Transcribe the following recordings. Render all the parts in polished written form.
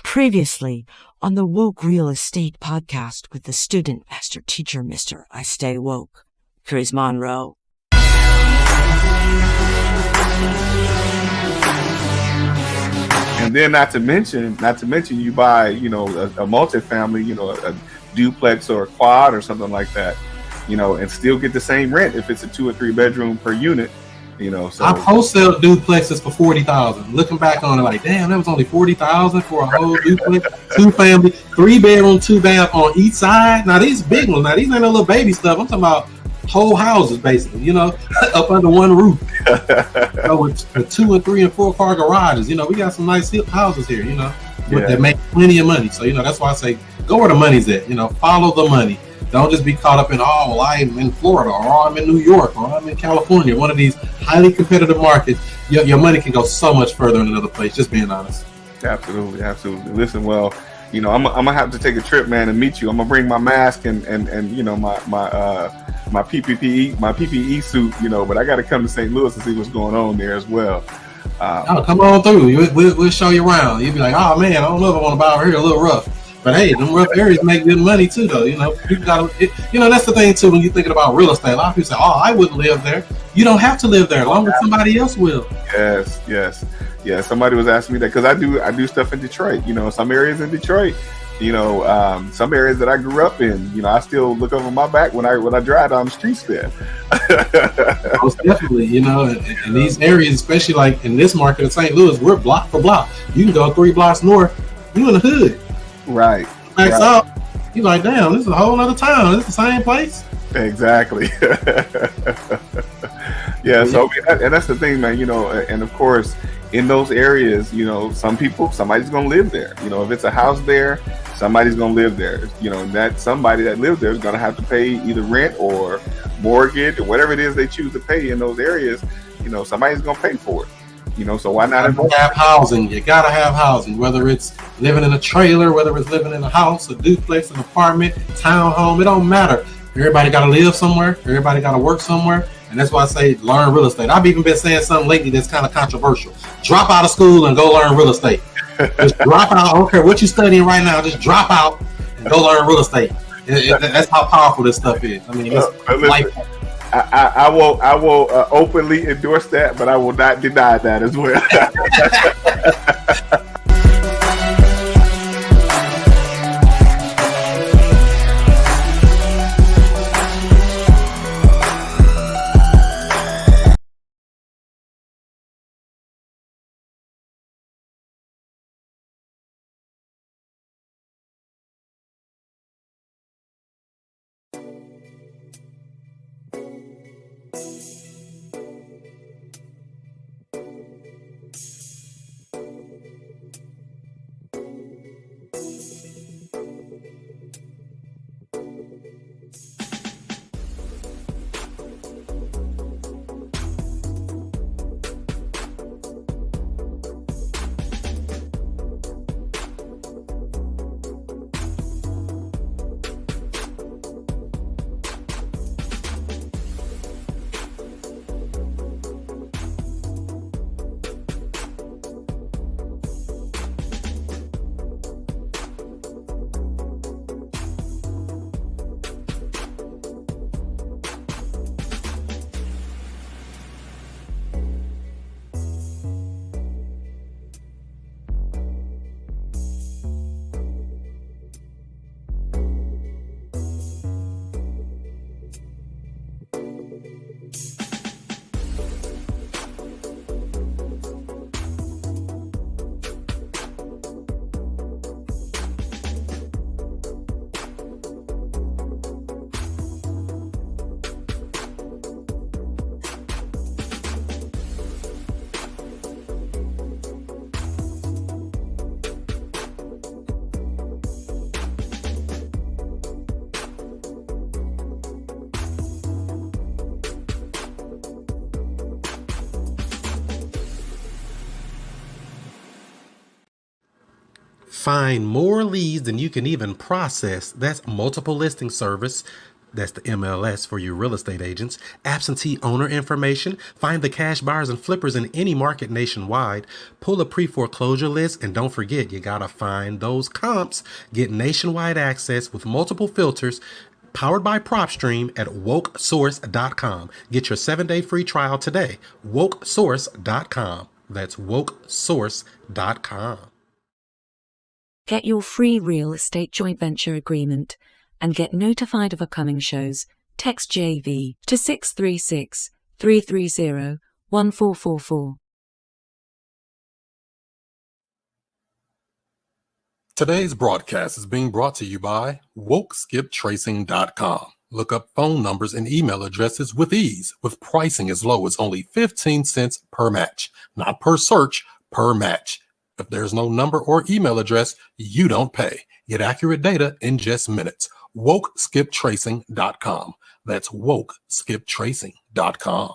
Previously on the Woke Real Estate podcast with the student master teacher, Mr. I Stay Woke, Chris Monroe. And then not to mention you buy, a multifamily, a duplex or a quad or something like that, and still get the same rent if it's a 2 or 3 bedroom per unit. So I wholesale duplexes for $40,000. Looking back on it, like, damn, that was only $40,000 for a whole duplex, 2 family, 3 bedroom, 2 bath on each side. Now these big ones, these ain't no little baby stuff. I'm talking about whole houses, basically, up under one roof. With 2 and 3 and 4 car garages. We got some nice houses here. That make plenty of money. So that's why I say go where the money's at. Follow the money. Don't just be caught up in, I'm in Florida, or I'm in New York, or I'm in California. One of these highly competitive markets, your money can go so much further in another place, just being honest. Absolutely. Listen, well, I'm gonna have to take a trip, man, and meet you. I'm gonna bring my mask and my PPE suit, but I got to come to St. Louis and see what's going on there as well. Come on through. We'll show you around. You'll be like, oh man, I don't know if I want to buy over here, a little rough. But hey, them rough areas make good money too, though. People that's the thing too. When you're thinking about real estate, a lot of people say, "Oh, I wouldn't live there." You don't have to live there, as long as somebody else will. Yes. Somebody was asking me that because I do stuff in Detroit. Some areas in Detroit. Some areas that I grew up in. I still look over my back when I drive down the streets there. Most definitely, in these areas, especially like in this market in St. Louis, we're block for block. You can go 3 blocks north, you in the hood. Right. Backs up. You're like, damn, this is a whole other town. This is the same place. Exactly. Yeah. So, and that's the thing, man. And of course, in those areas, somebody's gonna live there. If it's a house there, somebody's gonna live there. That somebody that lives there is gonna have to pay either rent or mortgage or whatever it is they choose to pay in those areas. Somebody's gonna pay for it. So why not have housing? You gotta have housing, whether it's living in a trailer, whether it's living in a house, a duplex, an apartment, townhome. It don't matter. Everybody gotta live somewhere. Everybody gotta work somewhere. And that's why I say learn real estate. I've even been saying something lately that's kind of controversial. Drop out of school and go learn real estate. Just drop out. I don't care what you're studying right now. Just drop out and go learn real estate. That's how powerful this stuff is. I mean, it's life. I will openly endorse that, but I will not deny that as well. Find more leads than you can even process. That's multiple listing service. That's the MLS for you real estate agents. Absentee owner information. Find the cash buyers and flippers in any market nationwide. Pull a pre-foreclosure list. And don't forget, you got to find those comps. Get nationwide access with multiple filters. Powered by PropStream at wokesource.com. Get your 7-day free trial today. wokesource.com. That's wokesource.com. Get your free real estate joint venture agreement and get notified of upcoming shows. Text JV to 636-330-1444. Today's broadcast is being brought to you by WokeSkipTracing.com. Look up phone numbers and email addresses with ease, with pricing as low as only 15 cents per match. Not per search, per match. If there's no number or email address, you don't pay. Get accurate data in just minutes. WokeSkipTracing.com. That's WokeSkipTracing.com.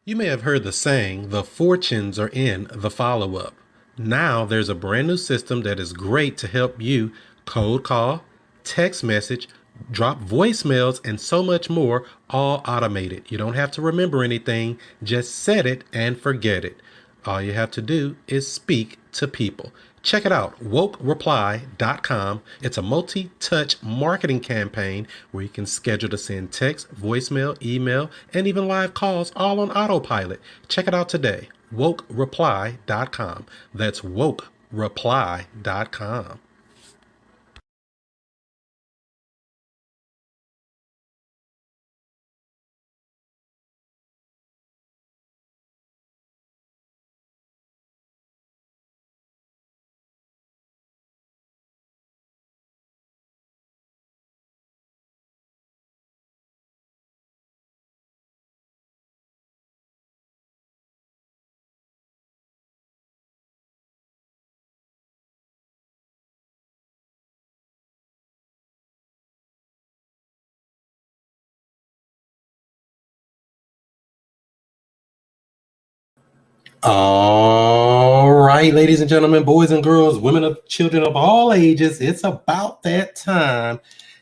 You may have heard the saying, the fortunes are in the follow-up. Now there's a brand new system that is great to help you cold call, text message, drop voicemails, and so much more, all automated. You don't have to remember anything. Just set it and forget it. All you have to do is speak to people. Check it out, wokereply.com. It's a multi-touch marketing campaign where you can schedule to send text, voicemail, email, and even live calls all on autopilot. Check it out today, wokereply.com. That's wokereply.com. All right, ladies and gentlemen, boys and girls, women and children of all ages, it's about that time.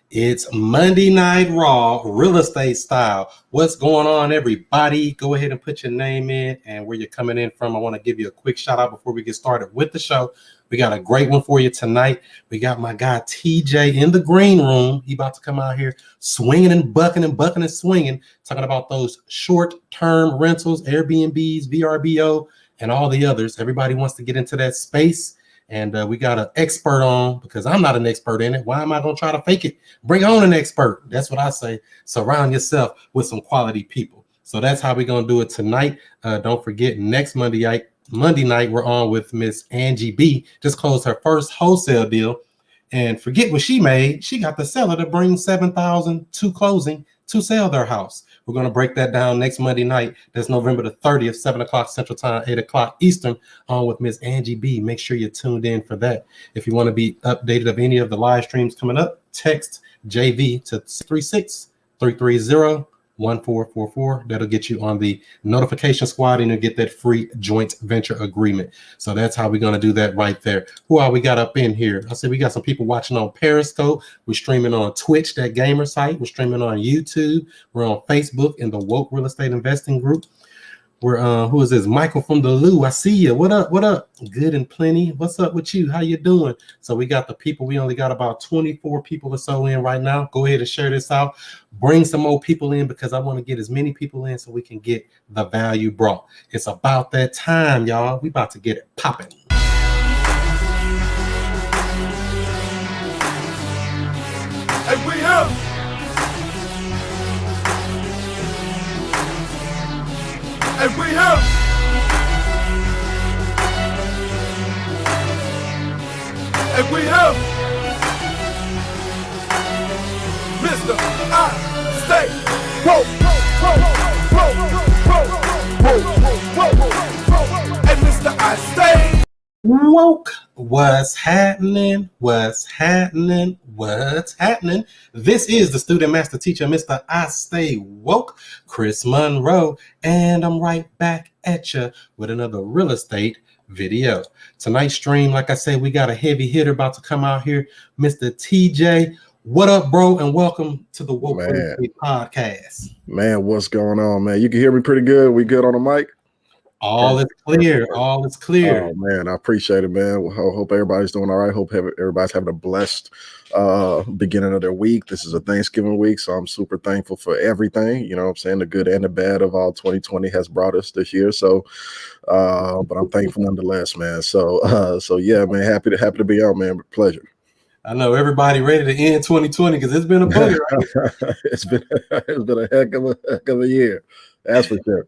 It's Monday Night Raw, real estate style. What's going on, everybody? Go ahead and put your name in and where you're coming in from. I want to give you a quick shout out before we get started with the show. We got a great one for you tonight. We got my guy TJ in the green room. He about to come out here swinging and bucking and swinging, talking about those short-term rentals, AirBnBs, VRBO, and all the others. Everybody wants to get into that space. And we got an expert on because I'm not an expert in it. Why am I going to try to fake it? Bring on an expert. That's what I say. Surround yourself with some quality people. So that's how we're going to do it tonight. Don't forget, next Monday night, we're on with Miss Angie B. Just closed her first wholesale deal. And forget what she made. She got the seller to bring $7,000 to closing to sell their house. We're going to break that down next Monday night. That's November the 30th, 7 o'clock Central Time, 8 o'clock Eastern, on with Miss Angie B. Make sure you're tuned in for that. If you want to be updated of any of the live streams coming up, text JV to 636-330-1444. That'll get you on the notification squad and you'll get that free joint venture agreement. So that's how we're going to do that right there. Who all we got up in here? I said we got some people watching on Periscope. We're streaming on Twitch, that gamer site. We're streaming on YouTube. We're on Facebook in the Woke Real Estate Investing Group. We're who is this? Michael from the Lou. I see you. What up? What up? Good and plenty. What's up with you? How you doing? So we got the people. We only got about 24 people or so in right now. Go ahead and share this out. Bring some more people in because I want to get as many people in so we can get the value brought. It's about that time, y'all. We about to get it popping. And we have And we have Mr. I Stay Woke. And Mr. I Stay Woke. What's happening? What's happening? What's happening? This is the student master teacher, Mr. I Stay Woke, Chris Monroe, and I'm right back at you with another real estate video. Tonight's stream, like I said, we got a heavy hitter about to come out here, Mr. TJ. What up, bro? And welcome to the Woke Man. Podcast. Man, what's going on, man? You can hear me pretty good. We good on the mic? All is clear. All is clear. Oh, man, I appreciate it, man. Hope everybody's doing all right. Hope everybody's having a blessed beginning of their week. This is a Thanksgiving week, so I'm super thankful for everything. You know what I'm saying? The good and the bad of all 2020 has brought us this year. So, but I'm thankful nonetheless, man. So yeah, man, happy to be on, man. Pleasure. I know everybody ready to end 2020 because it's been a booger, right? It's been a heck of a year. That's for sure.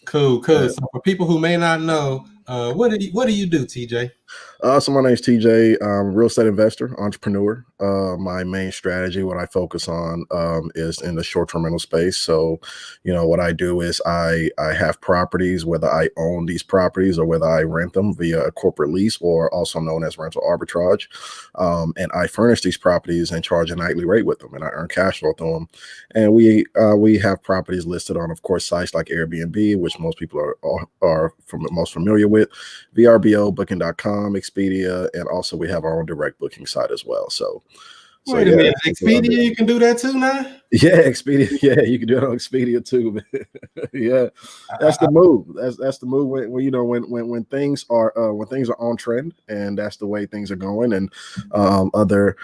Cool. Yeah. So for people who may not know, what do you do, TJ? So my name's TJ. I'm a real estate investor, entrepreneur. My main strategy, what I focus on, is in the short-term rental space. So, you know, what I do is I have properties, whether I own these properties or whether I rent them via a corporate lease, or also known as rental arbitrage. And I furnish these properties and charge a nightly rate with them, and I earn cash flow through them. And we have properties listed on, of course, sites like Airbnb, which most people are most familiar with, VRBO, Booking.com, Expedia, and also we have our own direct booking site as well. So wait a minute, Expedia, you can do that too now? Yeah, Expedia. Yeah, you can do it on Expedia too, man. Yeah, that's the move. That's the move when you know when things are on trend, and that's the way things are going. And other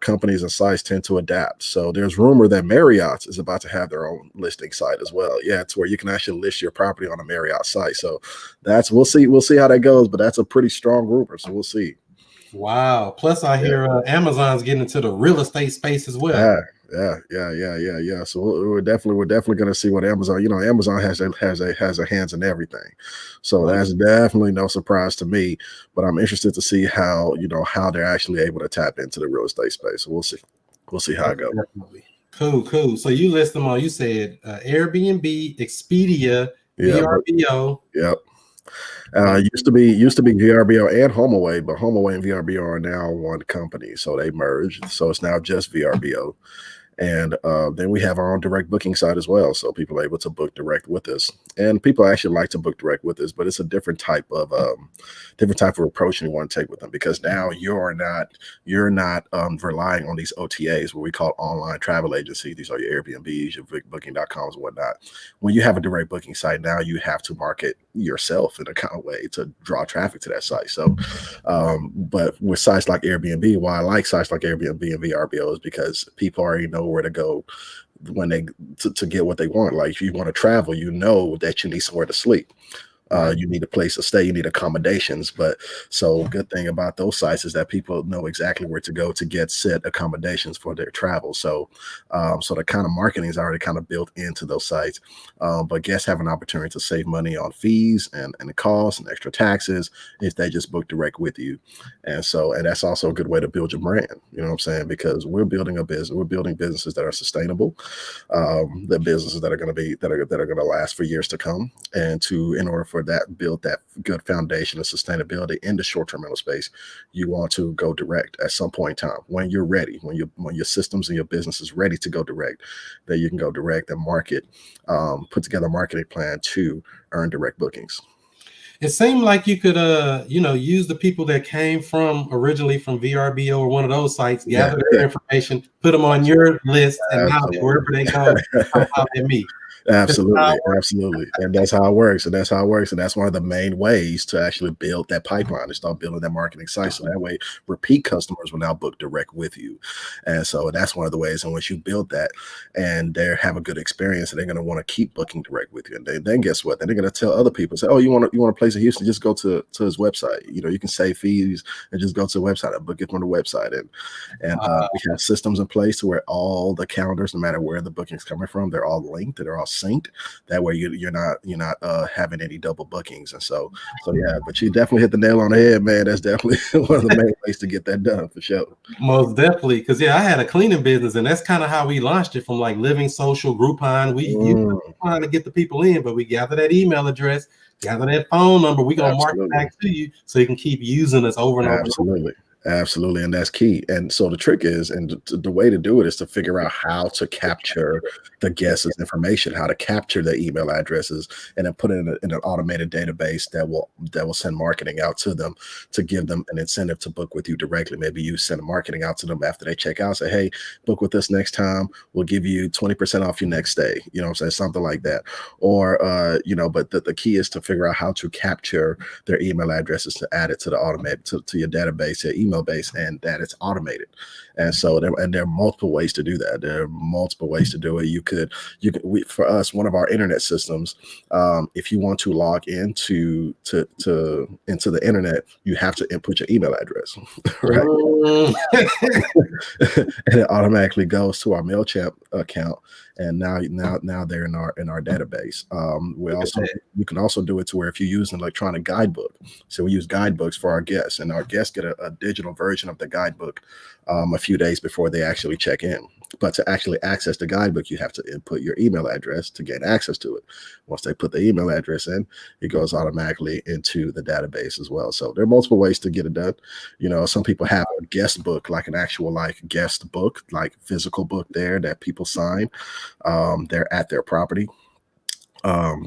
companies and sites tend to adapt. So there's rumor that Marriott is about to have their own listing site as well. Yeah, it's where you can actually list your property on a Marriott site. So we'll see how that goes. But that's a pretty strong rumor. So we'll see. Wow. Plus, I hear Amazon's getting into the real estate space as well. Yeah. So we're definitely going to see what Amazon. You know, Amazon has a hands in everything. So that's definitely no surprise to me. But I'm interested to see how they're actually able to tap into the real estate space. So we'll see how it goes. Cool. So you list them all. You said Airbnb, Expedia, VRBO. Yep. Used to be VRBO and HomeAway, but HomeAway and VRBO are now one company, so they merged. So it's now just VRBO. And then we have our own direct booking site as well, so people are able to book direct with us. And people actually like to book direct with us, but it's a different type of approach you want to take with them, because now you're not relying on these OTAs, what we call online travel agencies. These are your Airbnbs, your Booking.coms, and whatnot. When you have a direct booking site, now you have to market yourself in a kind of way to draw traffic to that site. So, but with sites like Airbnb, why I like sites like Airbnb and VRBO is because people already know where to go when they to get what they want. Like if you want to travel, you know that you need somewhere to sleep. You need a place to stay, you need accommodations. But so good thing about those sites is that people know exactly where to go to get set accommodations for their travel. So the kind of marketing is already kind of built into those sites. But guests have an opportunity to save money on fees and the costs and extra taxes if they just book direct with you. And that's also a good way to build your brand. You know what I'm saying? Because we're building a business, we're building businesses that are sustainable, the businesses that are going to last for years to come. And in order for that, build that good foundation of sustainability in the short-term rental space, you want to go direct at some point in time. When you're ready, when your systems and your business is ready to go direct, then you can go direct and market, put together a marketing plan to earn direct bookings. It seemed like you could, use the people that came originally from VRBO or one of those sites, gather their information, put them on your list, and now wherever they go, how they meet. Absolutely. And that's how it works. And that's one of the main ways to actually build that pipeline and start building that marketing site. So that way repeat customers will now book direct with you. And so that's one of the ways in which you build that, and they have a good experience, and they're going to want to keep booking direct with you. And then guess what? Then they're going to tell other people, say, oh, you want a place in Houston, just go to his website. You know, you can save fees and just go to the website and book it from the website. And we have systems in place to where all the calendars, no matter where the booking's coming from, they're all linked, they're all synced. That way you're not having any double bookings. And so yeah, but you definitely hit the nail on the head, man. That's definitely one of the main ways to get that done, for sure. Most definitely, because I had a cleaning business, and that's kind of how we launched it, from like Living Social, Groupon. We trying to get the people in, but we gather that email address, gather that phone number. We gonna market back to you so you can keep using us over and over. Absolutely, and that's key. And so the trick is, and the way to do it is to figure out how to capture the guest's information, how to capture their email addresses, and then put it in an automated database that will send marketing out to them to give them an incentive to book with you directly. Maybe you send marketing out to them after they check out, say, "Hey, book with us next time. We'll give you 20% off your next stay." You know what I'm saying? Something like that. Or but the key is to figure out how to capture their email addresses to add it to the automated to your database, your email base, and that it's automated. And so there are multiple ways to do that. There are multiple ways to do it. For us, one of our internet systems, if you want to log into the internet, you have to input your email address, right? And it automatically goes to our MailChimp account. And now they're in our database. You can also do it to where if you use an electronic guidebook. So we use guidebooks for our guests, and our guests get a digital version of the guidebook a few days before they actually check in. But to actually access the guidebook, you have to input your email address to gain access to it. Once they put the email address in, it goes automatically into the database as well. So there are multiple ways to get it done. Some people have a guest book, like an actual guest book, like physical book there that people sign. They're at their property.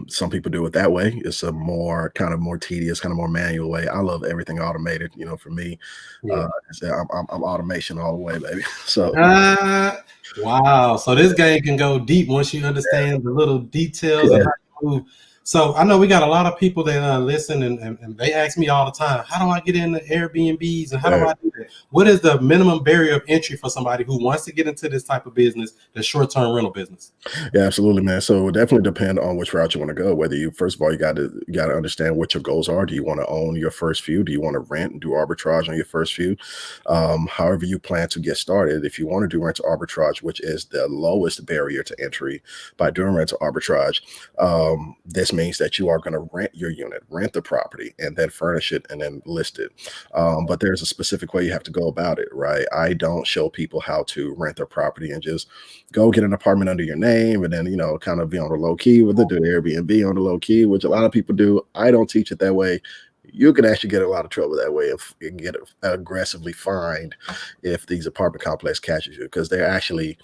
Some people do it that way. It's a more tedious, kind of more manual way. I love everything automated. For me, I'm automation all the way, baby. So wow. So this game can go deep once you understand the little details of how you move. So I know we got a lot of people that listen, and they ask me all the time, how do I get into Airbnbs and how do I do that? What is the minimum barrier of entry for somebody who wants to get into this type of business, the short-term rental business? Yeah, absolutely, man. So it definitely depend on which route you want to go. Whether first of all, you got to understand what your goals are. Do you want to own your first few? Do you want to rent and do arbitrage on your first few? However you plan to get started. If you want to do rental arbitrage, which is the lowest barrier to entry, by doing rental arbitrage, this means that you are going to rent your unit, rent the property, and then furnish it and then list it. But there's a specific way you have to go about it, right? I don't show people how to rent their property and just go get an apartment under your name and then, kind of be on the low key with it, do Airbnb on the low key, which a lot of people do. I don't teach it that way. You can actually get a lot of trouble that way if you can get aggressively fined if these apartment complex catches you, because they're actually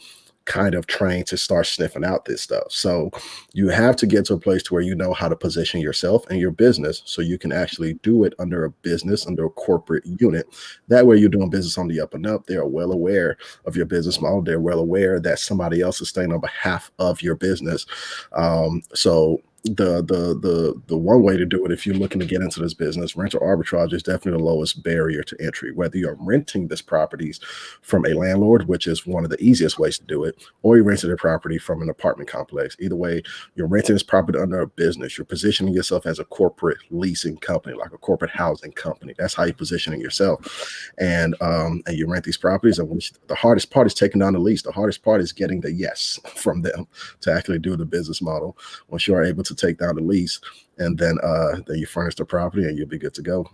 kind of trained to start sniffing out this stuff. So you have to get to a place to where you know how to position yourself and your business so you can actually do it under a business, under a corporate unit. That way you're doing business on the up and up. They are well aware of your business model. They're well aware that somebody else is staying on behalf of your business. So the one way to do it, if you're looking to get into this business, rental arbitrage is definitely the lowest barrier to entry. Whether you're renting this properties from a landlord, which is one of the easiest ways to do it, or you're renting a property from an apartment complex. Either way, you're renting this property under a business. You're positioning yourself as a corporate leasing company, like a corporate housing company. That's how you're positioning yourself. And you rent these properties, and the hardest part is taking down the lease. The hardest part is getting the yes from them to actually do the business model. Once you are able to take down the lease, and then you furnish the property and you'll be good to go.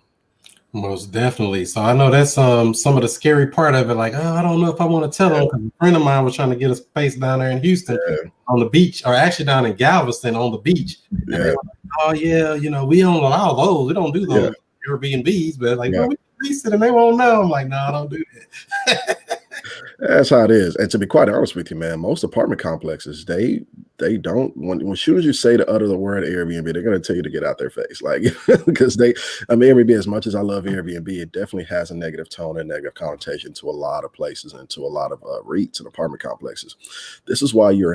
Most definitely. So I know that's some of the scary part of it. Like, I don't know if I want to tell them, because a friend of mine was trying to get a space down there in Houston on the beach, or actually down in Galveston on the beach. And they were like, oh yeah, we don't allow those. We don't do those Airbnbs, but like, well, we lease it and they won't know. I'm like, no, I don't do that. That's how it is. And to be quite honest with you, man, most apartment complexes, they don't, when soon as you say to utter the word Airbnb, they're going to tell you to get out their face. Like, because Airbnb, as much as I love Airbnb, it definitely has a negative tone and negative connotation to a lot of places and to a lot of REITs and apartment complexes. This is why you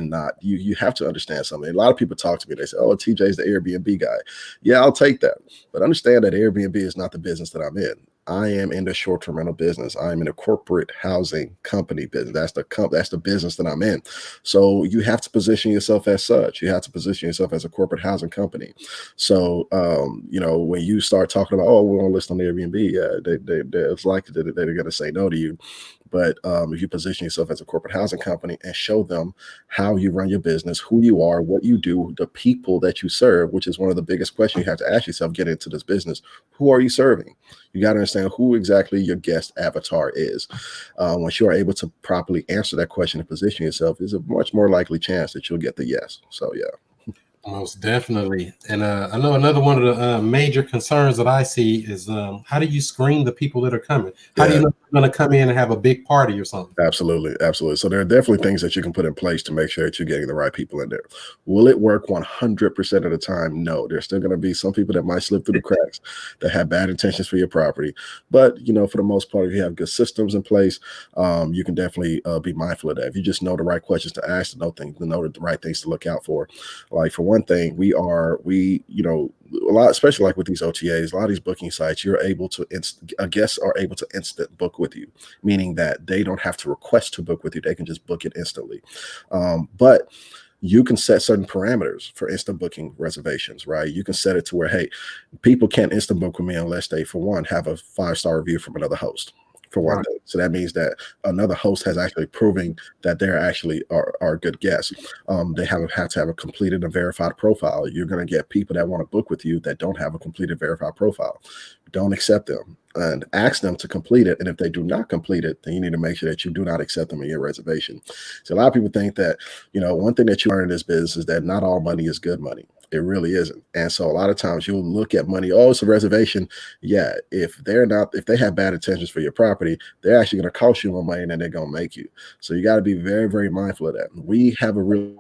have to understand something. A lot of people talk to me, they say, oh, TJ's the Airbnb guy. Yeah, I'll take that. But understand that Airbnb is not the business that I'm in. I am in the short-term rental business. I'm in a corporate housing company business. That's the business that I'm in. So you have to position yourself as such. You have to position yourself as a corporate housing company. So when you start talking about, oh, we're on a list on Airbnb, it's likely that they're going to say no to you. But if you position yourself as a corporate housing company and show them how you run your business, who you are, what you do, the people that you serve, which is one of the biggest questions you have to ask yourself getting into this business. Who are you serving? You got to understand who exactly your guest avatar is. Once you are able to properly answer that question and position yourself, there's a much more likely chance that you'll get the yes. So, yeah. Most definitely. And I know another one of the major concerns that I see is how do you screen the people that are coming? How do you know going to come in and have a big party or something. Absolutely, absolutely. So there are definitely things that you can put in place to make sure that you're getting the right people in there. Will it work 100% of the time? No. There's still going to be some people that might slip through the cracks that have bad intentions for your property. But, you know, for the most part, if you have good systems in place, you can definitely be mindful of that. If you just know the right questions to ask, to know the right things to look out for. Like, for one thing, you know, a lot, especially like with these OTAs, a lot of these booking sites, you're able to guests are able to instant book with you, meaning that they don't have to request to book with you. They can just book it instantly. But you can set certain parameters for instant booking reservations, right? You can set it to where, hey, people can't instant book with me unless they, for one, have a 5-star review from another host. For one thing. So that means that another host has actually proving that they're actually are good guests. They have to have a completed and verified profile. You're going to get people that want to book with you that don't have a completed verified profile. Don't accept them and ask them to complete it. And if they do not complete it, then you need to make sure that you do not accept them in your reservation. So a lot of people think that, you know, one thing that you learn in this business is that not all money is good money. It really isn't. And so a lot of times you'll look at money, oh, it's a reservation. Yeah, if they have bad intentions for your property, they're actually going to cost you more money than they're going to make you. So you got to be very, very mindful of that. We have a really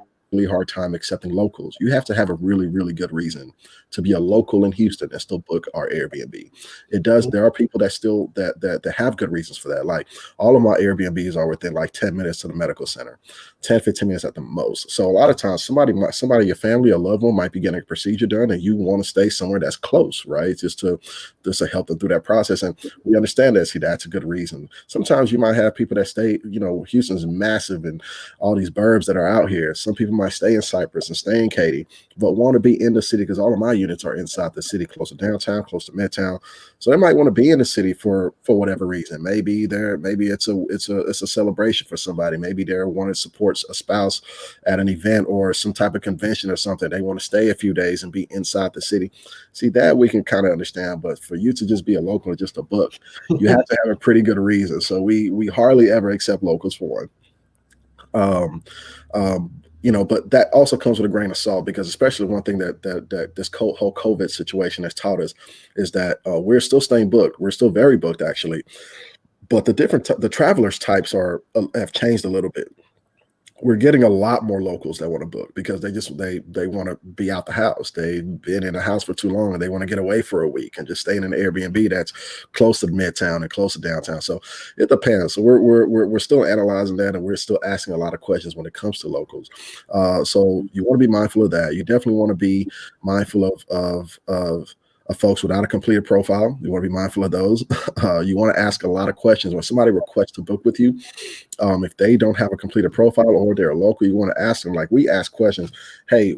hard time accepting locals. You have to have a really, really good reason to be a local in Houston and still book our Airbnb. There are people that still that have good reasons for that. Like, all of my Airbnbs are within like 10 minutes to the medical center, 10, 15 minutes at the most. So a lot of times somebody, your family or loved one might be getting a procedure done and you want to stay somewhere that's close, right? Just to help them through that process. And we understand that. See, that's a good reason. Sometimes you might have people that stay, you know, Houston's massive and all these burbs that are out here. Some people might stay in Cypress and stay in Katy, but want to be in the city because all of my units are inside the city, close to downtown, close to midtown. So they might want to be in the city for whatever reason. Maybe it's a celebration for somebody. Maybe they're wanting to support a spouse at an event or some type of convention or something. They want to stay a few days and be inside the city. See, that we can kind of understand, but for you to just be a local or just a book, you have to have a pretty good reason. So we hardly ever accept locals for one. You know, but that also comes with a grain of salt, because especially one thing that this whole COVID situation has taught us is that we're still staying booked. We're still very booked, actually. But the travelers types have changed a little bit. We're getting a lot more locals that want to book because they want to be out the house. They've been in the house for too long and they want to get away for a week and just stay in an Airbnb that's close to midtown and close to downtown. So it depends. So we're still analyzing that, and we're still asking a lot of questions when it comes to locals. So you want to be mindful of that. You definitely want to be mindful of folks without a completed profile. You want to be mindful of those. You want to ask a lot of questions when somebody requests to book with you. If they don't have a completed profile or they're local, you want to ask them, like we ask questions. Hey,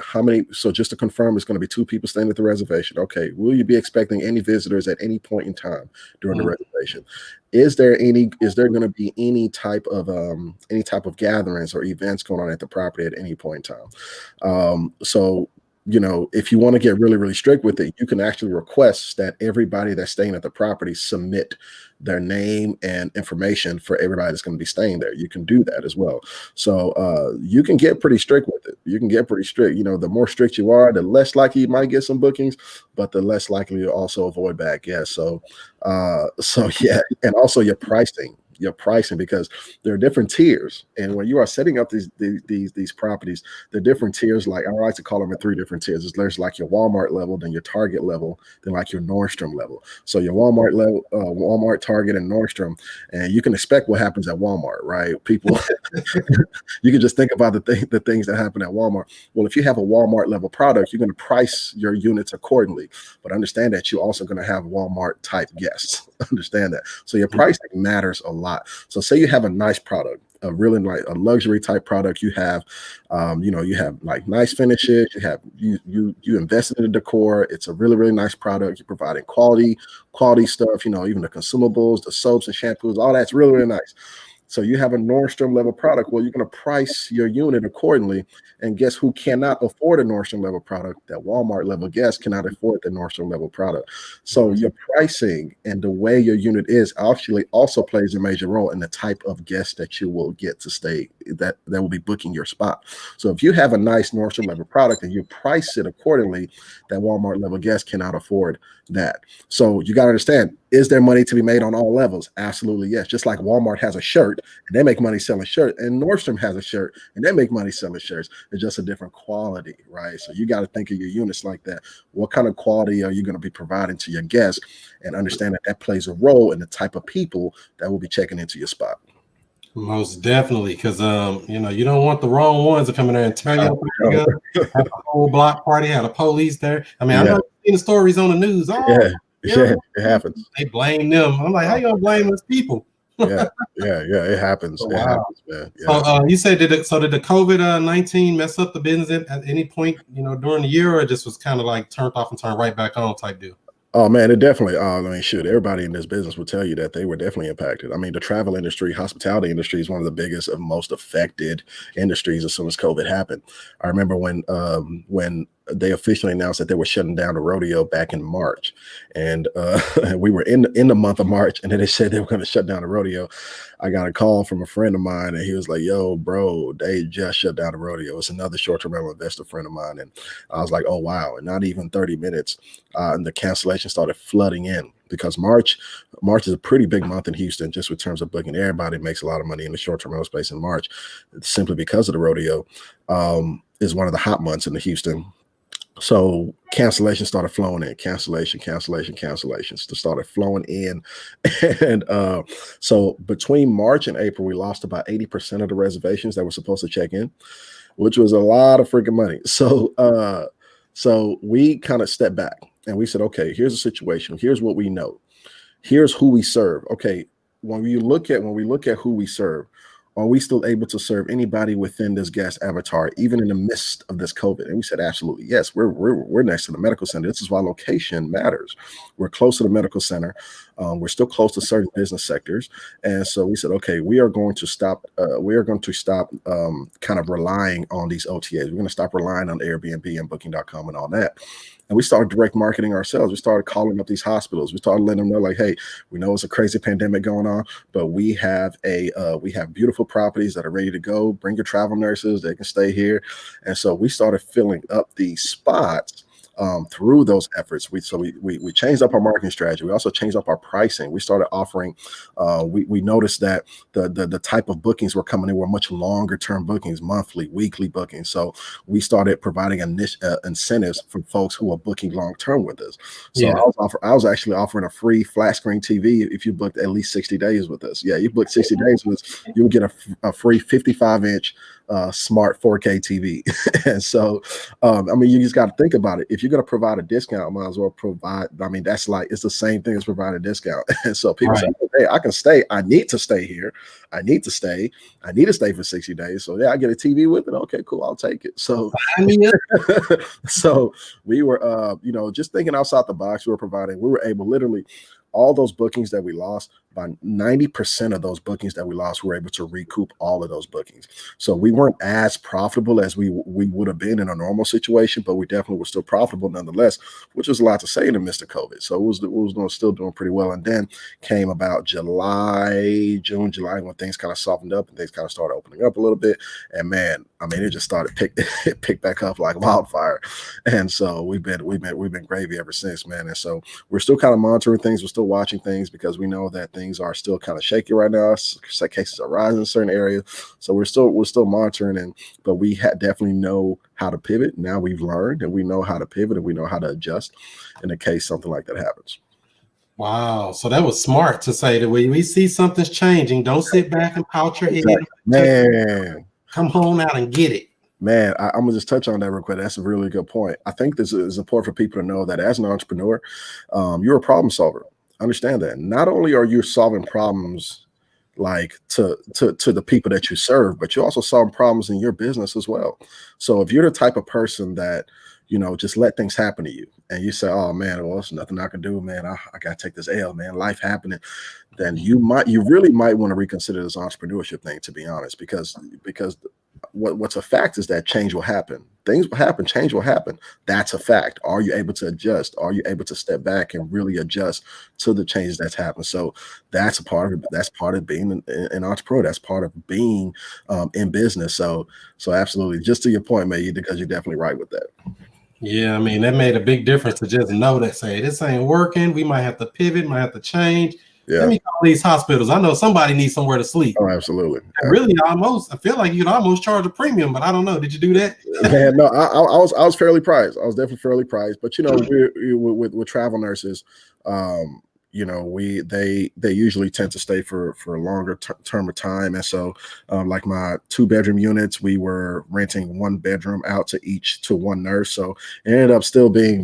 how many? So just to confirm, it's going to be 2 people staying at the reservation. Okay. Will you be expecting any visitors at any point in time during the reservation? Is there going to be any type of gatherings or events going on at the property at any point in time? So, you know, if you want to get really, really strict with it, you can actually request that everybody that's staying at the property submit their name and information for everybody that's going to be staying there. You can do that as well. So you can get pretty strict with it. You can get pretty strict. You know, the more strict you are, the less likely you might get some bookings, but the less likely you also avoid bad guests. So yeah, and also your pricing, because there are different tiers, and when you are setting up these properties, the different tiers, like I like to call them in 3 different tiers. There's like your Walmart level, then your Target level, then like your Nordstrom level. So your Walmart level, Walmart, Target, and Nordstrom, and you can expect what happens at Walmart, right? People, you can just think about the things that happen at Walmart. Well, if you have a Walmart level product, you're going to price your units accordingly, but understand that you're also going to have Walmart type guests. Understand that. So your pricing matters a lot. So say you have a nice product, a really like a luxury type product. You have, you have like nice finishes. You invested in the decor. It's a really, really nice product. You're providing quality stuff. You know, even the consumables, the soaps and shampoos, all that's really, really nice. So you have a Nordstrom level product. Well, you're going to price your unit accordingly. And guess who cannot afford a Nordstrom level product? That Walmart level guest cannot afford the Nordstrom level product. So your pricing and the way your unit is actually also plays a major role in the type of guest that you will get to stay, that will be booking your spot. So if you have a nice Nordstrom level product and you price it accordingly, that Walmart level guest cannot afford that. So you got to understand, Is there money to be made on all levels? Absolutely, yes. Just like Walmart has a shirt and they make money selling shirts, and Nordstrom has a shirt and they make money selling shirts. It's just a different quality, right? So you got to think of your units like that. What kind of quality are you going to be providing to your guests, and understand that that plays a role in the type of people that will be checking into your spot. Most definitely, because you don't want the wrong ones to come in there and tear your thing up, have a whole block party, have the police there. I mean, I know you've seen the stories on the news. Yeah, it happens. They blame them. I'm like, how you gonna blame those people? yeah, it happens. Oh, it wow. happens, man. Yeah. So you said did the COVID-19 mess up the business at any point, during the year, or it just was kind of like turned off and turned right back on type deal? Oh man, it definitely. I mean, shoot, everybody in this business will tell you that they were definitely impacted. I mean, the travel industry, hospitality industry is one of the biggest and most affected industries as soon as COVID happened. I remember when they officially announced that they were shutting down the rodeo back in March, and we were in the month of March, and then they said they were going to shut down the rodeo. I got a call from a friend of mine, and he was like, "Yo, bro, they just shut down the rodeo." It's another short-term rental investor friend of mine, and I was like, "Oh wow!" And not even 30 minutes, and the cancellation started flooding in, because March is a pretty big month in Houston, just in terms of booking. Everybody makes a lot of money in the short-term rental space in March, simply because of the rodeo. Is one of the hot months in the Houston. So cancellations started flowing in, cancellations started flowing in. And so between March and April, we lost about 80% of the reservations that were supposed to check in, which was a lot of freaking money. So we kind of stepped back and we said, okay, here's the situation. Here's what we know. Here's who we serve. Okay, when we look at who we serve, are we still able to serve anybody within this guest avatar, even in the midst of this COVID? And we said, absolutely, yes. We're next to the medical center. This is why location matters. We're close to the medical center. We're still close to certain business sectors. And so we said, okay, we are going to stop. Kind of relying on these OTAs. We're going to stop relying on Airbnb and Booking.com and all that. And we started direct marketing ourselves. We started calling up these hospitals. We started letting them know, like, hey, we know it's a crazy pandemic going on, but we have beautiful properties that are ready to go. Bring your travel nurses; they can stay here. And so we started filling up these spots through those efforts. We changed up our marketing strategy. We also changed up our pricing. We started offering. We noticed that the type of bookings were coming in were much longer term bookings, monthly, weekly bookings. So we started providing incentives for folks who are booking long term with us. So I was actually offering a free flat screen TV if you booked at least 60 days with us. Yeah, you booked 60 days with us, you would get a free 55-inch smart 4K TV. And so, I mean, you just got to think about it. If you're going to provide a discount, might as well provide. I mean, that's like, it's the same thing as providing a discount. And so people say, hey, I can stay. I need to stay here. I need to stay for 60 days. So yeah, I get a TV with it. Okay, cool. I'll take it. So, so we were, just thinking outside the box. We were able literally all those bookings that we lost, by 90% of those bookings that we lost, we were able to recoup all of those bookings. So we weren't as profitable as we would have been in a normal situation, but we definitely were still profitable nonetheless, which was a lot to say in the midst of COVID. So it was still doing pretty well. And then came about June, July, when things kind of softened up and things kind of started opening up a little bit. And man, I mean, it just started pick back up like wildfire. And so we've been gravy ever since, man. And so we're still kind of monitoring things. We're still watching things because we know that things are still kind of shaky right now. Cases are rising in certain areas. So we're still monitoring, but we definitely know how to pivot. Now we've learned and we know how to pivot and we know how to adjust in the case something like that happens. Wow. So that was smart to say that when we see something's changing, don't sit back and pout your head. Man, come on out and get it. Man, I'm gonna just touch on that real quick. That's a really good point. I think this is important for people to know that as an entrepreneur, you're a problem solver. Understand that. Not only are you solving problems like to the people that you serve, but you're also solving problems in your business as well. So if you're the type of person that, just let things happen to you and you say, oh man, well, there's nothing I can do, man. I gotta take this L, man. Life happening. Then you really might want to reconsider this entrepreneurship thing, to be honest, because what's a fact is that change will happen. Things will happen. Change will happen. That's a fact. Are you able to adjust? Are you able to step back and really adjust to the changes that's happened? So that's a part of it. That's part of being an entrepreneur. That's part of being in business. So absolutely. Just to your point, man, because you're definitely right with that. Yeah, I mean, that made a big difference to just know that, say, this ain't working. We might have to pivot, might have to change. Let Yeah. me call these hospitals. I know somebody needs somewhere to sleep. Oh, absolutely. And really, I feel like you could almost charge a premium, but I don't know. Did you do that? Man, no, I was fairly priced. I was definitely fairly priced. But you know, with travel nurses, you know, they usually tend to stay for a longer term of time. And so, like my 2-bedroom units, we were renting 1 bedroom out to one nurse. So it ended up still being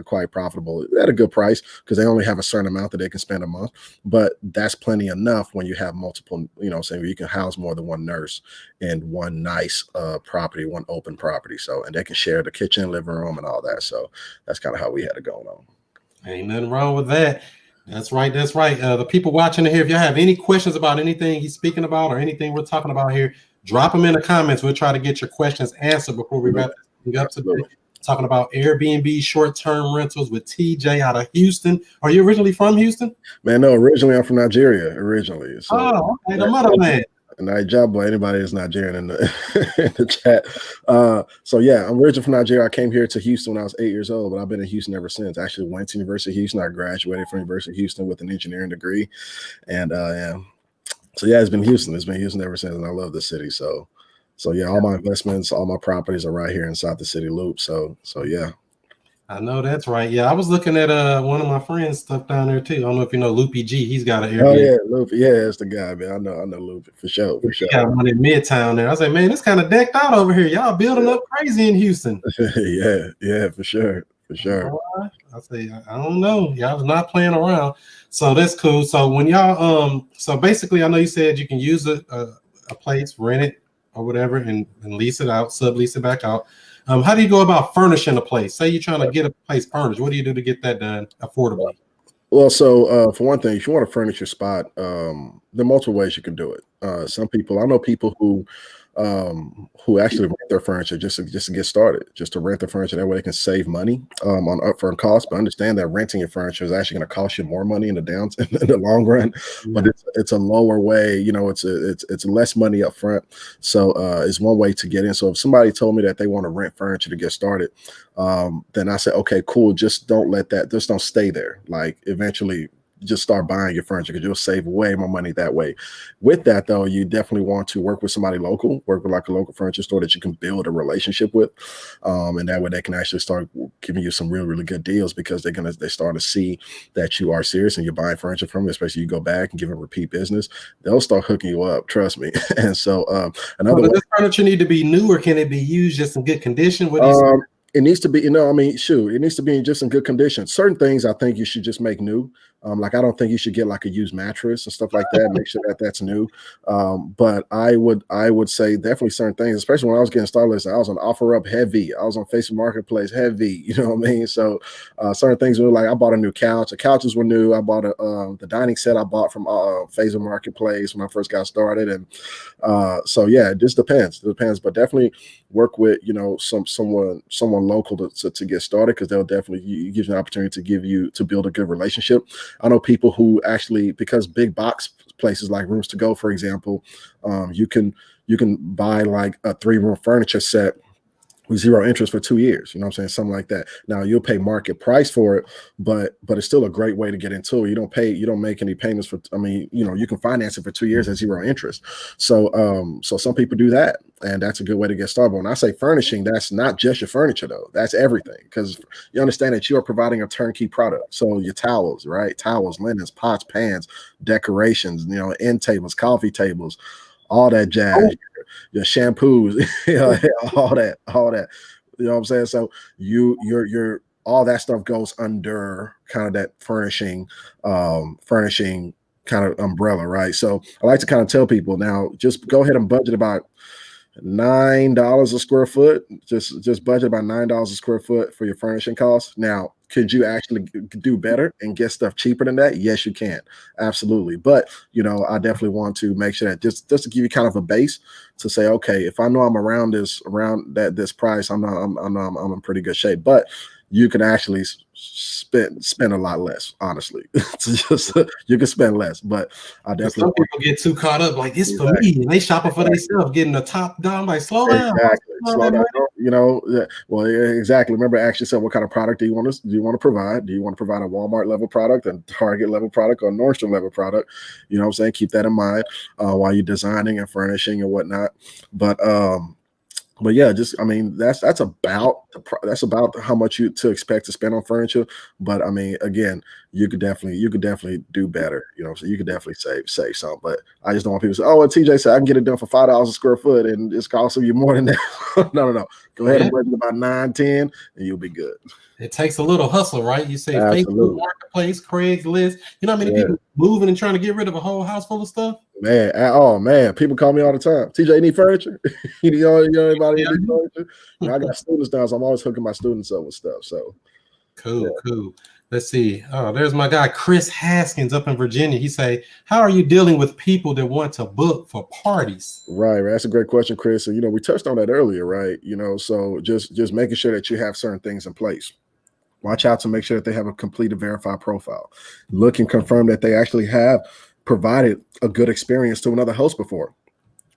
quite profitable at a good price because they only have a certain amount that they can spend a month. But that's plenty enough when you have multiple, you know, saying you can house more than one nurse in one nice property, one open property. So, and they can share the kitchen, living room, and all that. So that's kind of how we had it going on. Ain't nothing wrong with that. That's right. That's right. The people watching here, if you have any questions about anything he's speaking about or anything we're talking about here, drop them in the comments. We'll try to get your questions answered before we wrap this thing up today. Talking about Airbnb short-term rentals with TJ out of Houston. Are you originally from Houston? Man, no, originally I'm from Nigeria, originally. So, okay, the motherland. Nice job, boy. Anybody that's Nigerian in the chat. So yeah, I'm originally from Nigeria. I came here to Houston when I was 8 years old, but I've been in Houston ever since. I actually went to University of Houston. I graduated from University of Houston with an engineering degree. And so yeah, it's been Houston. It's been Houston ever since, and I love the city. So yeah, all my investments, all my properties are right here inside the city loop. So yeah. I know that's right. Yeah, I was looking at one of my friends' stuff down there too. I don't know if you know Loopy G. He's got an Airbnb. Oh yeah, Loopy. Yeah, that's the guy, man. I know Loopy for sure. He got one in Midtown there. I was like, man, it's kind of decked out over here. Y'all building up crazy in Houston. yeah, for sure. I say, I don't know. Y'all was not playing around. So that's cool. So when y'all so basically, I know you said you can use a place, rent it or whatever, and lease it out, sublease it back out. How do you go about furnishing a place? Say you're trying to get a place furnished. What do you do to get that done affordably? Well, so for one thing, if you want to furnish your spot, there are multiple ways you can do it. Some people, I know people who actually rent their furniture just to get started, just to rent the furniture. That way they can save money on upfront costs. But understand that renting your furniture is actually going to cost you more money in the long run. But it's a lower way. You know, it's less money up front. So it's one way to get in. So if somebody told me that they want to rent furniture to get started, then I said, okay, cool. Just don't stay there. Like eventually, just start buying your furniture because you'll save way more money that way. With that, though, you definitely want to work with somebody local, work with like a local furniture store that you can build a relationship with. And that way they can actually start giving you some really good deals because they start to see that you are serious and you're buying furniture from them, especially you go back and give them repeat business. They'll start hooking you up, trust me. And so does this furniture need to be new or can it be used just in good condition? What do you it needs to be, it needs to be in just in good condition. Certain things I think you should just make new. Like I don't think you should get like a used mattress and stuff like that. Make sure that that's new. But I would say definitely certain things, especially when I was getting started. I was on OfferUp heavy. I was on Facebook Marketplace heavy. You know what I mean? So certain things were like I bought a new couch. The couches were new. I bought the dining set I bought from Facebook Marketplace when I first got started. And so yeah, it just depends. It depends, but definitely work with someone local to get started because they'll definitely give you an opportunity to build a good relationship. I know people who actually, because big box places like Rooms to Go, for example, you can buy like a 3-room furniture set with 0 interest for 2 years, you know what I'm saying? Something like that. Now you'll pay market price for it, but it's still a great way to get into it. You don't make any payments you can finance it for 2 years at 0 interest. So some people do that, and that's a good way to get started. But when I say furnishing, that's not just your furniture though. That's everything, because you understand that you are providing a turnkey product. So your towels, right? Towels, linens, pots, pans, decorations, end tables, coffee tables, all that jazz, your shampoos, all that. You know what I'm saying? So you're all that stuff goes under kind of that furnishing kind of umbrella, right? So I like to kind of tell people now, just go ahead and budget about $9 a square foot. Just budget about $9 a square foot for your furnishing costs. Now, could you actually do better and get stuff cheaper than that? Yes, you can. Absolutely. But, I definitely want to make sure that just to give you kind of a base to say, okay, if I know I'm around this price, I'm in pretty good shape. But you can actually spend a lot less. Honestly, it's just you can spend less. But I definitely some people get too caught up, like it's for me, and they shopping for themselves, getting the top down. Like slow down, exactly. Slow down. You know, well, yeah, exactly. Remember, ask yourself, what kind of product do you want to provide? Do you want to provide a Walmart level product, a Target level product, or a Nordstrom level product? You know what I'm saying? Keep that in mind while you're designing and furnishing and whatnot. But yeah, just I mean that's about how much you to expect to spend on furniture. But I mean, again, you could definitely do better. You know, so you could definitely save some. But I just don't want people to say, oh, well, TJ said I can get it done for $5 a square foot, and it's costing you more than that. No. Go ahead and budget about 9-10, and you'll be good. It takes a little hustle, right? You say Absolutely. Facebook Marketplace, Craigslist. You know how many people moving and trying to get rid of a whole house full of stuff? Man, oh man, people call me all the time. TJ, you need furniture? you know anybody need furniture? You know, I got students now, so I'm always hooking my students up with stuff. So cool. Let's see. Oh, there's my guy Chris Haskins up in Virginia. He say, how are you dealing with people that want to book for parties? Right. That's a great question, Chris. And you know, we touched on that earlier, right? You know, so just making sure that you have certain things in place. Watch out to make sure that they have a completed verified profile. Look and confirm that they actually have provided a good experience to another host before.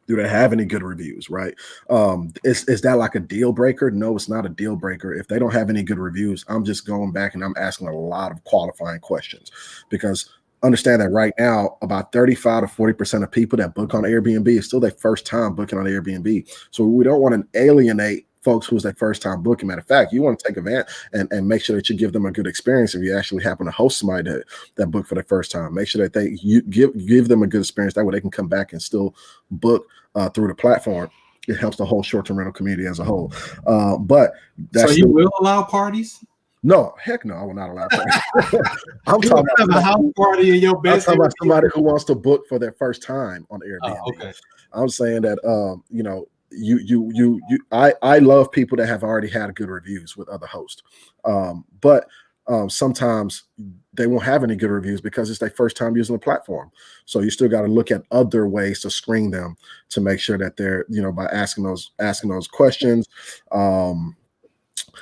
Do they have any good reviews, right? Is that like a deal breaker? No, it's not a deal breaker. If they don't have any good reviews, I'm just going back and I'm asking a lot of qualifying questions, because understand that right now, about 35 to 40% of people that book on Airbnb is still their first time booking on Airbnb. So we don't want to alienate folks who's their first time booking. Matter of fact, you want to take advantage and make sure that you give them a good experience. If you actually happen to host somebody that book for the first time, make sure that you give them a good experience. That way they can come back and still book through the platform. It helps the whole short-term rental community as a whole. But that's so you will allow parties? No, heck no, I will not allow parties. I'm talking about a house party in your best. I'm talking about somebody who wants to book for their first time on Airbnb. Okay. I'm saying that you know, I love people that have already had good reviews with other hosts. But sometimes they won't have any good reviews because it's their first time using the platform. So you still got to look at other ways to screen them to make sure that they're, you know, by asking those questions.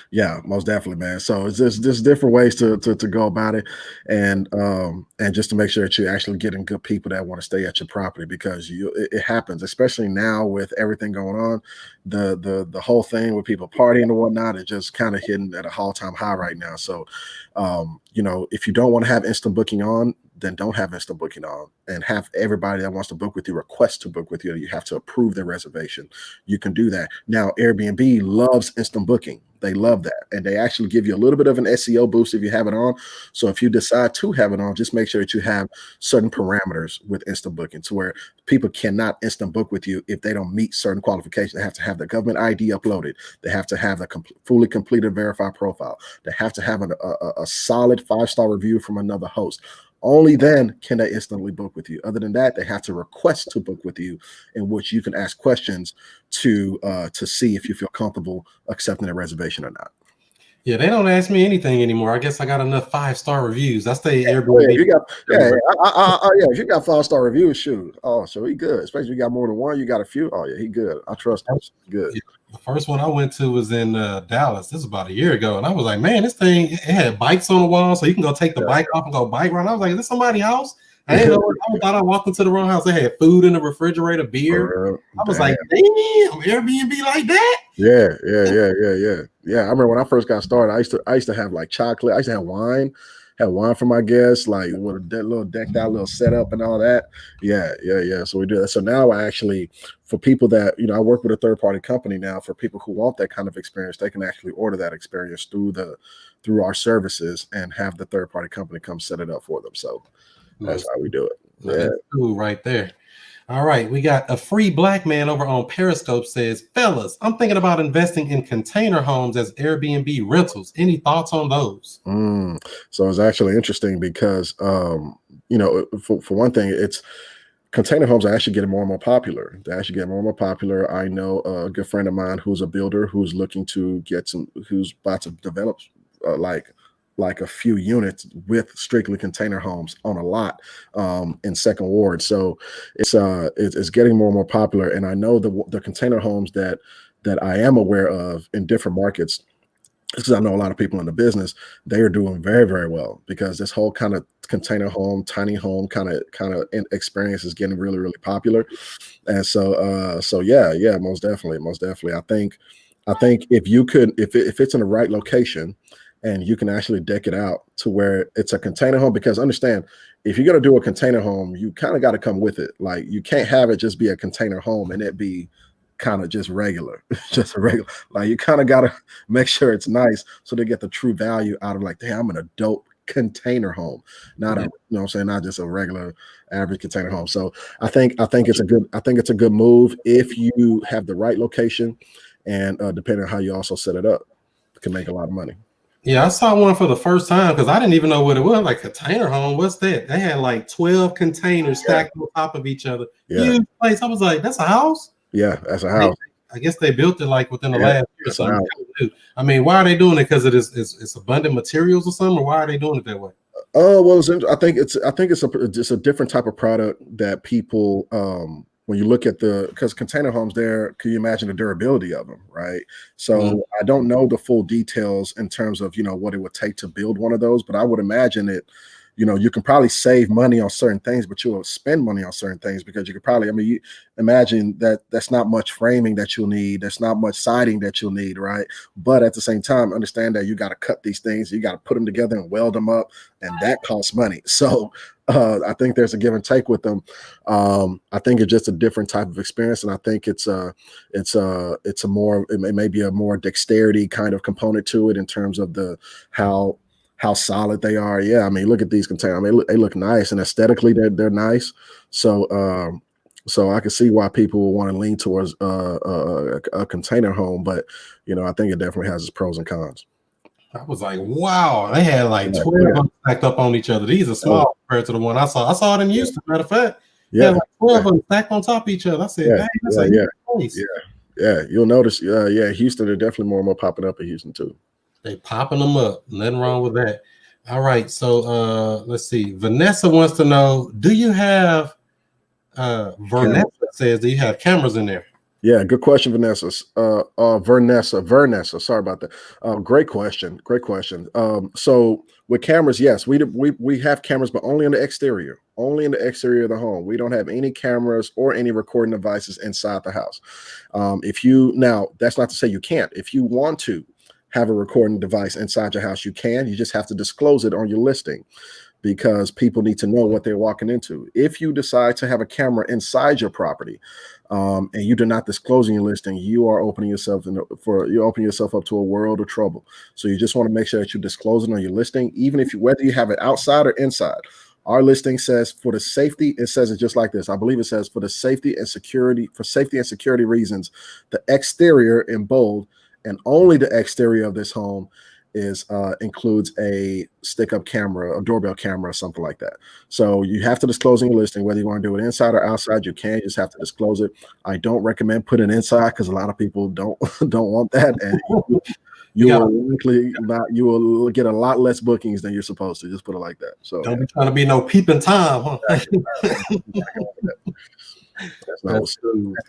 Yeah, most definitely, man. So it's just different ways to go about it, and just to make sure that you're actually getting good people that want to stay at your property, because it happens, especially now with everything going on. The whole thing with people partying and whatnot is just kind of hitting at a all-time high right now. So, you know, if you don't want to have instant booking on, then don't have instant booking on, and have everybody that wants to book with you request to book with you. You have to approve their reservation. You can do that. Now, Airbnb loves instant booking. They love that. And they actually give you a little bit of an SEO boost if you have it on. So if you decide to have it on, just make sure that you have certain parameters with instant booking, to where people cannot instant book with you if they don't meet certain qualifications. They have to have the government ID uploaded. They have to have a fully completed verified profile. They have to have a solid 5-star review from another host. Only then can they instantly book with you. Other than that, they have to request to book with you, in which you can ask questions to see if you feel comfortable accepting a reservation or not. Yeah, they don't ask me anything anymore. I guess I got enough 5-star reviews. I stay Airbnb. If you got 5-star reviews, shoot. Oh, so he good. Especially if you got more than one, you got a few. Oh yeah, he good. I trust him. Good. Yeah, the first one I went to was in Dallas. This was about a year ago, and I was like, man, this thing, it had bikes on the wall, so you can go take the bike off and go bike ride. I was like, is this somebody's house? I didn't know. I thought I walked into the wrong house. They had food in the refrigerator, beer. I was like, damn, Airbnb like that? Yeah. I remember when I first got started, I used to have like chocolate. I used to have wine. Had wine for my guests, like with a little decked out little setup and all that. Yeah. So we do that. So now I actually, for people that, you know, I work with a third-party company now. For people who want that kind of experience, they can actually order that experience through our services and have the third-party company come set it up for them. So that's how we do it. Yeah. That's cool right there. All right, we got a free black man over on Periscope says, fellas, I'm thinking about investing in container homes as Airbnb rentals. Any thoughts on those? So it's actually interesting because, you know, for one thing, it's container homes are actually getting more and more popular. They actually get more and more popular. I know a good friend of mine who's a builder who's looking to who's about to develop like a few units with strictly container homes on a lot in Second Ward. So it's getting more and more popular. And I know the container homes that I am aware of in different markets, because I know a lot of people in the business, they are doing very, very well because this whole kind of container home, tiny home kind of experience is getting really, really popular. And so yeah, most definitely. I think if you could, if it's in the right location and you can actually deck it out to where it's a container home, because understand, if you're going to do a container home, you kind of got to come with it. Like you can't have it just be a container home and it be kind of just regular, just a regular. Like you kind of got to make sure it's nice so they get the true value out of like, damn, I'm in a dope container home, not a, you know what I'm saying, not just a regular average container home. So I think it's a good move if you have the right location and depending on how you also set it up, it can make a lot of money. Yeah, I saw one for the first time because I didn't even know what it was. Like container home, what's that? They had like 12 containers stacked on top of each other. Huge place. I was like, that's a house? Yeah, that's a house. I guess they built it like within the last year or something. I mean, why are they doing it? Because it's abundant materials or something, or why are they doing it that way? Oh well, I think it's a different type of product that people when you look at because container homes there, can you imagine the durability of them, right? So I don't know the full details in terms of, you know, what it would take to build one of those, but I would imagine it, you know, you can probably save money on certain things, but you will spend money on certain things because you could probably, I mean, you imagine that that's not much framing that you'll need. That's not much siding that you'll need, right? But at the same time, understand that you got to cut these things. You got to put them together and weld them up, and that costs money. So I think there's a give and take with them. I think it's just a different type of experience, and I think it may be a more dexterity kind of component to it in terms of how solid they are. Yeah, I mean, look at these containers. I mean, they look nice, and aesthetically, they're nice. So, so I can see why people will want to lean towards a container home, but you know, I think it definitely has its pros and cons. I was like, wow, they had like 12 of them stacked up on each other. These are small compared to the one I saw. I saw it in Houston. Matter of fact, like 12 of them stacked on top of each other. I said, dang, that's a huge place. Yeah. You'll notice. Houston, they're definitely more and more popping up in Houston too. They popping them up. Nothing wrong with that. All right. So let's see. Vanessa wants to know, do you have Vanessa says, do you have cameras in there? Yeah, good question, Vanessa. Vanessa. Sorry about that. Great question. So with cameras, yes, we have cameras, but only in the exterior. Only in the exterior of the home. We don't have any cameras or any recording devices inside the house. Now, that's not to say you can't. If you want to have a recording device inside your house, you can. You just have to disclose it on your listing because people need to know what they're walking into. If you decide to have a camera inside your property and you do not disclose in your listing, you are opening yourself up to a world of trouble. So you just want to make sure that you disclose it on your listing, even if whether you have it outside or inside. Our listing says for the safety, it says it just like this. I believe it says for safety and security reasons, the exterior in bold, and only the exterior of this home includes a stick-up camera, a doorbell camera, or something like that. So you have to disclose in your listing whether you want to do it inside or outside. You can. You just have to disclose it. I don't recommend putting it inside because a lot of people don't want that, and you will get a lot less bookings than you're supposed to. Just put it like that. So don't be trying to be no peeping Tom, huh?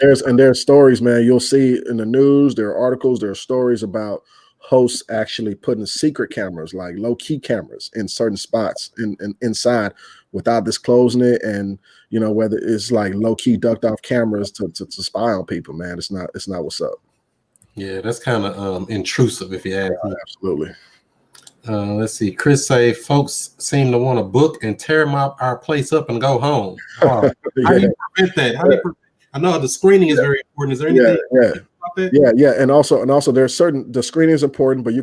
There's stories, man. You'll see in the news, there are articles, there are stories about hosts actually putting secret cameras, like low-key cameras in certain spots inside without disclosing it. And you know, whether it's like low-key ducked off cameras to spy on people, man. It's not what's up. Yeah, that's kind of intrusive if you ask me. Absolutely. Let's see. Chris say folks seem to want to book and tear our place up and go home. Wow. How do you prevent that? I know the screening is very important. Is there anything about that? Yeah. And also the screening is important, but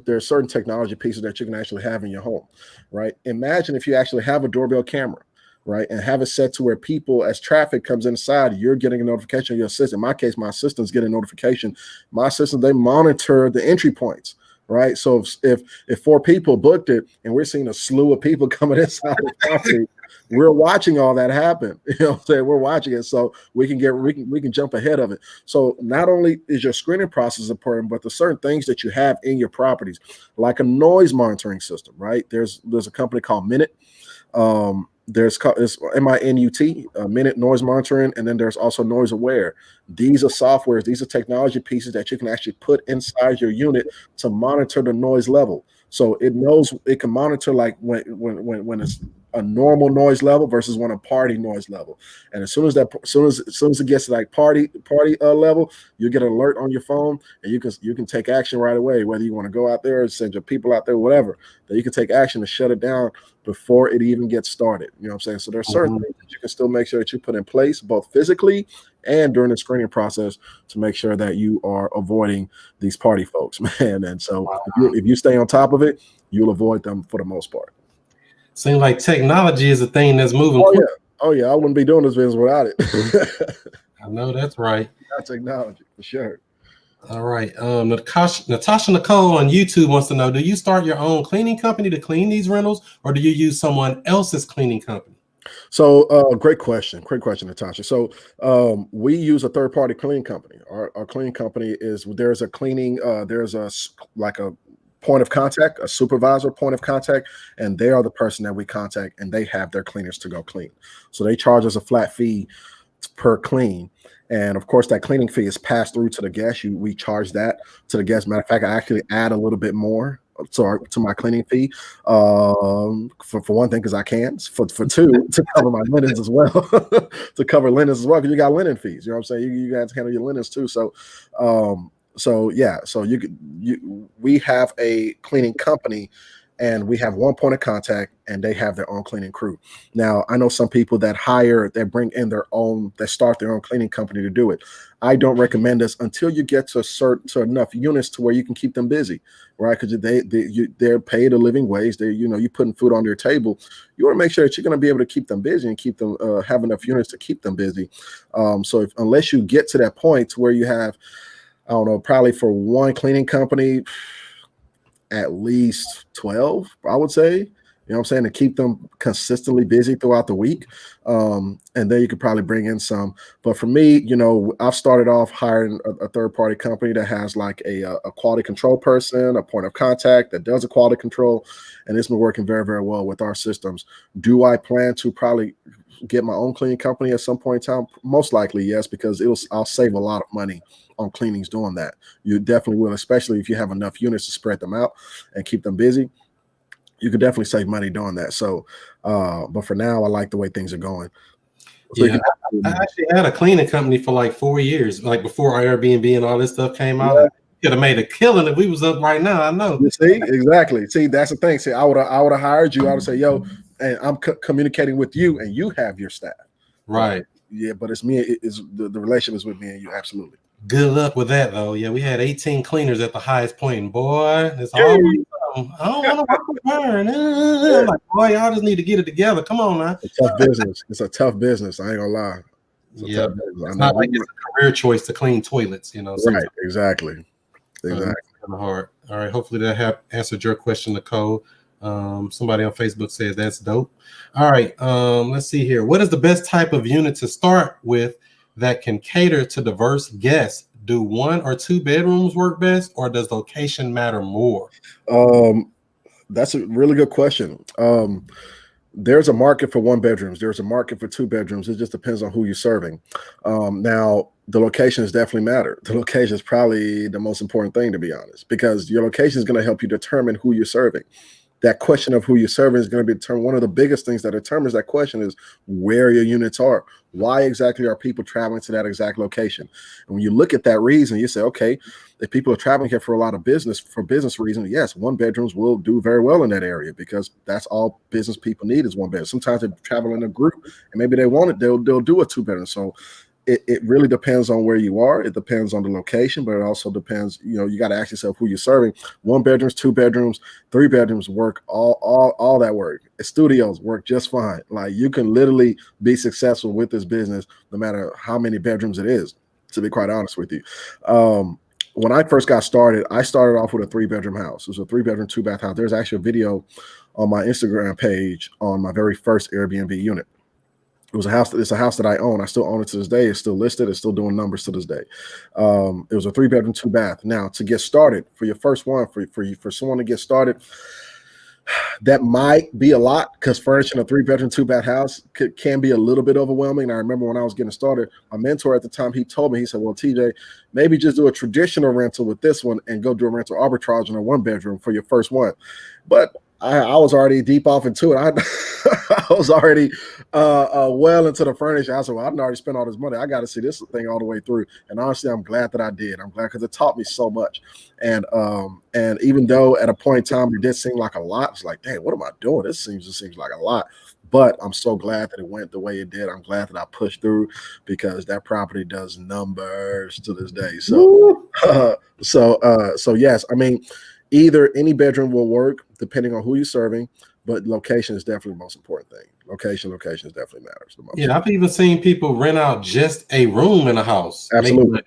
there's certain technology pieces that you can actually have in your home, right? Imagine if you actually have a doorbell camera, right, and have it set to where people, as traffic comes inside, you're getting a notification. Your assistant, in my case, my assistant's getting a notification. My assistant, they monitor the entry points. Right. So if 4 people booked it and we're seeing a slew of people coming inside the property, we're watching all that happen. You know what I'm saying? We're watching it so we can jump ahead of it. So not only is your screening process important, but the certain things that you have in your properties, like a noise monitoring system, right? There's a company called Minute. it's MINUT, minute noise monitoring, and then there's also noise aware. These are softwares, these are technology pieces that you can actually put inside your unit to monitor the noise level. So it knows, it can monitor like when it's a normal noise level versus when a party noise level. And as soon as it gets to like party level, you get an alert on your phone, and you can take action right away, whether you want to go out there, send your people out there, whatever. That you can take action to shut it down before it even gets started. You know what I'm saying? So there's certain things that you can still make sure that you put in place, both physically and during the screening process, to make sure that you are avoiding these party folks, man. And so if you stay on top of it, you'll avoid them for the most part. Seems like technology is a thing that's moving. Oh yeah, I wouldn't be doing this business without it. I know that's right. Not technology for sure. All right. Natasha Nicole on YouTube wants to know, do you start your own cleaning company to clean these rentals, or do you use someone else's cleaning company? So great question, Natasha. So we use a third-party cleaning company. Our cleaning company is, there's a point of contact, a supervisor point of contact, and they are the person that we contact, and they have their cleaners to go clean. So they charge us a flat fee per clean. And of course, that cleaning fee is passed through to the guest. We charge that to the guest. Matter of fact, I actually add a little bit more to my cleaning fee, for one thing, because I can. For two, to cover my linens as well, because you got linen fees. You know what I'm saying? You got to handle your linens too. So we have a cleaning company, and we have one point of contact, and they have their own cleaning crew. Now, I know some people that bring in that start their own cleaning company to do it. I don't recommend this until you get to enough units to where you can keep them busy, right? Because they're paid a living wage. You're putting food on their table. You want to make sure that you're going to be able to keep them busy and keep them have enough units to keep them busy. So unless you get to that point to where you have, I don't know, probably for one cleaning company, at least 12, I would say, you know what I'm saying, to keep them consistently busy throughout the week. And then you could probably bring in some. But for me, I've started off hiring a third-party company that has like a quality control person, a point of contact that does a quality control, and it's been working very, very well with our systems. Do I plan to probably get my own cleaning company at some point in time? Most likely, yes, because I'll save a lot of money on cleanings doing that. You definitely will, especially if you have enough units to spread them out and keep them busy. You could definitely save money doing that. So, but for now, I like the way things are going. So yeah, I actually had a cleaning company for like 4 years, like before Airbnb and all this stuff came out. Yeah. Could have made a killing if we was up right now. I know. You see, exactly. See, that's the thing. See, I would have hired you. I would say, yo, and I'm communicating with you, and you have your staff. Right. Yeah, but it's me. It's the relationship is with me and you. Absolutely. Good luck with that, though. Yeah, we had 18 cleaners at the highest point, and boy, it's always I don't want to work with her. I'm like, boy, y'all just need to get it together. Come on, man. It's a tough business. It's a tough business. I ain't gonna lie. Yeah, it's not like it's a career choice to clean toilets, Right. Exactly. Kind of hard. All right. Hopefully that answered your question, Nicole. Somebody on Facebook said that's dope. All right. Let's see here. What is the best type of unit to start with that can cater to diverse guests? Do 1 or 2 bedrooms work best, or does location matter more? That's a really good question. There's a market for 1 bedrooms. There's a market for 2 bedrooms. It just depends on who you're serving. Now, the locations definitely matter. The location is probably the most important thing, to be honest, because your location is going to help you determine who you're serving. That question of who you're serving is going to be determined. One of the biggest things that determines that question is where your units are. Why exactly are people traveling to that exact location? And when you look at that reason, you say, okay, if people are traveling here for a lot of business reasons, yes, 1 bedrooms will do very well in that area, because that's all business people need is 1 bedroom. Sometimes they travel in a group and maybe they want it, they'll do a 2 bedroom. So it really depends on where you are. It depends on the location, but it also depends, you got to ask yourself who you're serving. 1 bedrooms, 2 bedrooms, 3 bedrooms work, all that work. Studios work just fine. Like, you can literally be successful with this business no matter how many bedrooms it is, to be quite honest with you. When I first got started, I started off with a 3-bedroom house. It was a 3-bedroom, 2-bath house. There's actually a video on my Instagram page on my very first Airbnb unit. It's a house that I own. I still own it to this day. It's still listed. It's still doing numbers to this day. It was a 3-bedroom, 2-bath. Now, to get started, for your first one, for someone to get started, That might be a lot because furnishing a 3-bedroom, 2-bath house can be a little bit overwhelming. And I remember when I was getting started, my mentor at the time, he told me, he said, well, TJ, maybe just do a traditional rental with this one and go do a rental arbitrage in a 1-bedroom for your first one. But I was already deep off into it. I was already well into the furniture. I said, well, I've already spent all this money. I got to see this thing all the way through. And honestly, I'm glad that I did. I'm glad because it taught me so much. And even though at a point in time it did seem like a lot, it's like, dang, what am I doing? This seems like a lot. But I'm so glad that it went the way it did. I'm glad that I pushed through because that property does numbers to this day. So, so yes, I mean, either any bedroom will work depending on who you're serving, but location is definitely the most important thing. Location definitely matters the most. Yeah, I've even seen people rent out just a room in a house. Absolutely.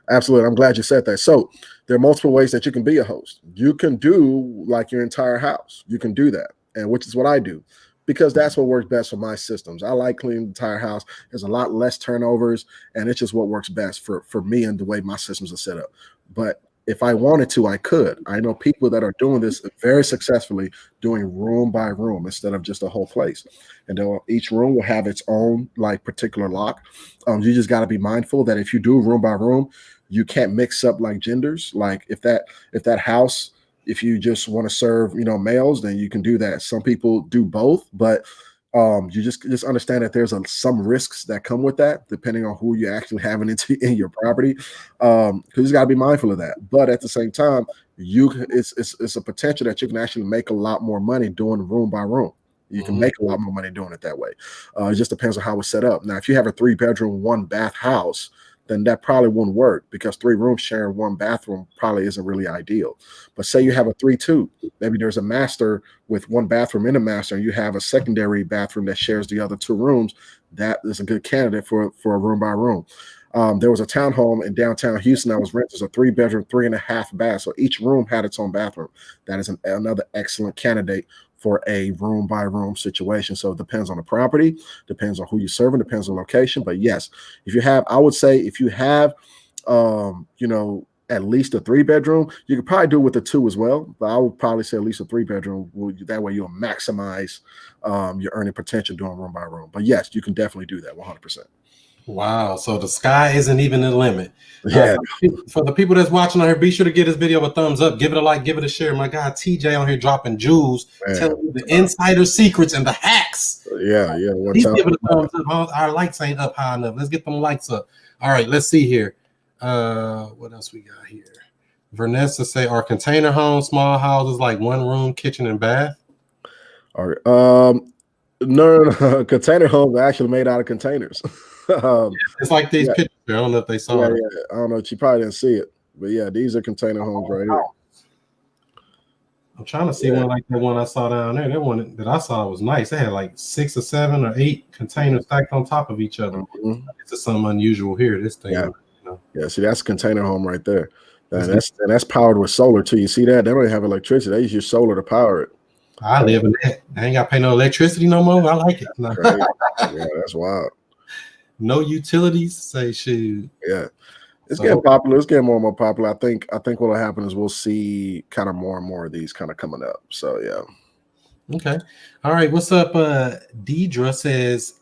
Absolutely. I'm glad you said that. So there are multiple ways that you can be a host. You can do like your entire house. You can do that, and which is what I do because that's what works best for my systems. I like cleaning the entire house. There's a lot less turnovers, and it's just what works best for me and the way my systems are set up. But if I wanted to, I could. I know people that are doing this very successfully, doing room by room instead of just a whole place. And each room will have its own like particular lock. You just got to be mindful that if you do room by room, you can't mix up like genders. Like if that house, if you just want to serve, males, then you can do that. Some people do both, but you just understand that there's some risks that come with that, depending on who you're actually having in your property. Because you got to be mindful of that. But at the same time, it's a potential that you can actually make a lot more money doing room by room. You can make a lot more money doing it that way. It just depends on how it's set up. Now, if you have a 3-bedroom, 1-bath house, then that probably wouldn't work because 3 rooms sharing 1 bathroom probably isn't really ideal. But say you have a 3-2, maybe there's a master with 1 bathroom in a master, and you have a secondary bathroom that shares the other 2 rooms. That is a good candidate for a room by room. There was a townhome in downtown Houston that was rented as a 3-bedroom, 3.5 bath. So each room had its own bathroom. That is another excellent candidate for a room by room situation. So it depends on the property, depends on who you're serving, depends on location. But yes, I would say if you have, at least a 3-bedroom, you could probably do it with a 2 as well. But I would probably say at least a 3-bedroom. That way you'll maximize your earning potential doing room by room. But yes, you can definitely do that 100%. Wow. So the sky isn't even the limit. Yeah. For the people that's watching on here, be sure to give this video a thumbs up, give it a like, give it a share. My guy TJ on here dropping jewels, telling you the insider secrets and the hacks. Yeah. He's giving a thumbs up. Our lights ain't up high enough. Let's get them lights up. All right, let's see here. What else we got here? Vanessa say, are container homes small houses like 1 room, kitchen, and bath? All right. No. Container homes are actually made out of containers. It's like these pictures. I don't know if they saw it. Yeah. I don't know. She probably didn't see it, but yeah, these are container homes right here. I'm trying to see one like the one I saw down there. That one that I saw was nice. They had like 6 or 7 or 8 containers stacked on top of each other. It's something unusual here. This thing. Yeah. See, that's a container home right there. And that's powered with solar too. You see that? They don't even have electricity. They use solar to power it. I live in that. I ain't got to pay no electricity no more. I like it. Right. Yeah, that's wild. No utilities, say shoot. Yeah. It's getting popular. It's getting more and more popular. I think what will happen is we'll see kind of more and more of these kind of coming up. So yeah. Okay. All right. What's up? Deidre says,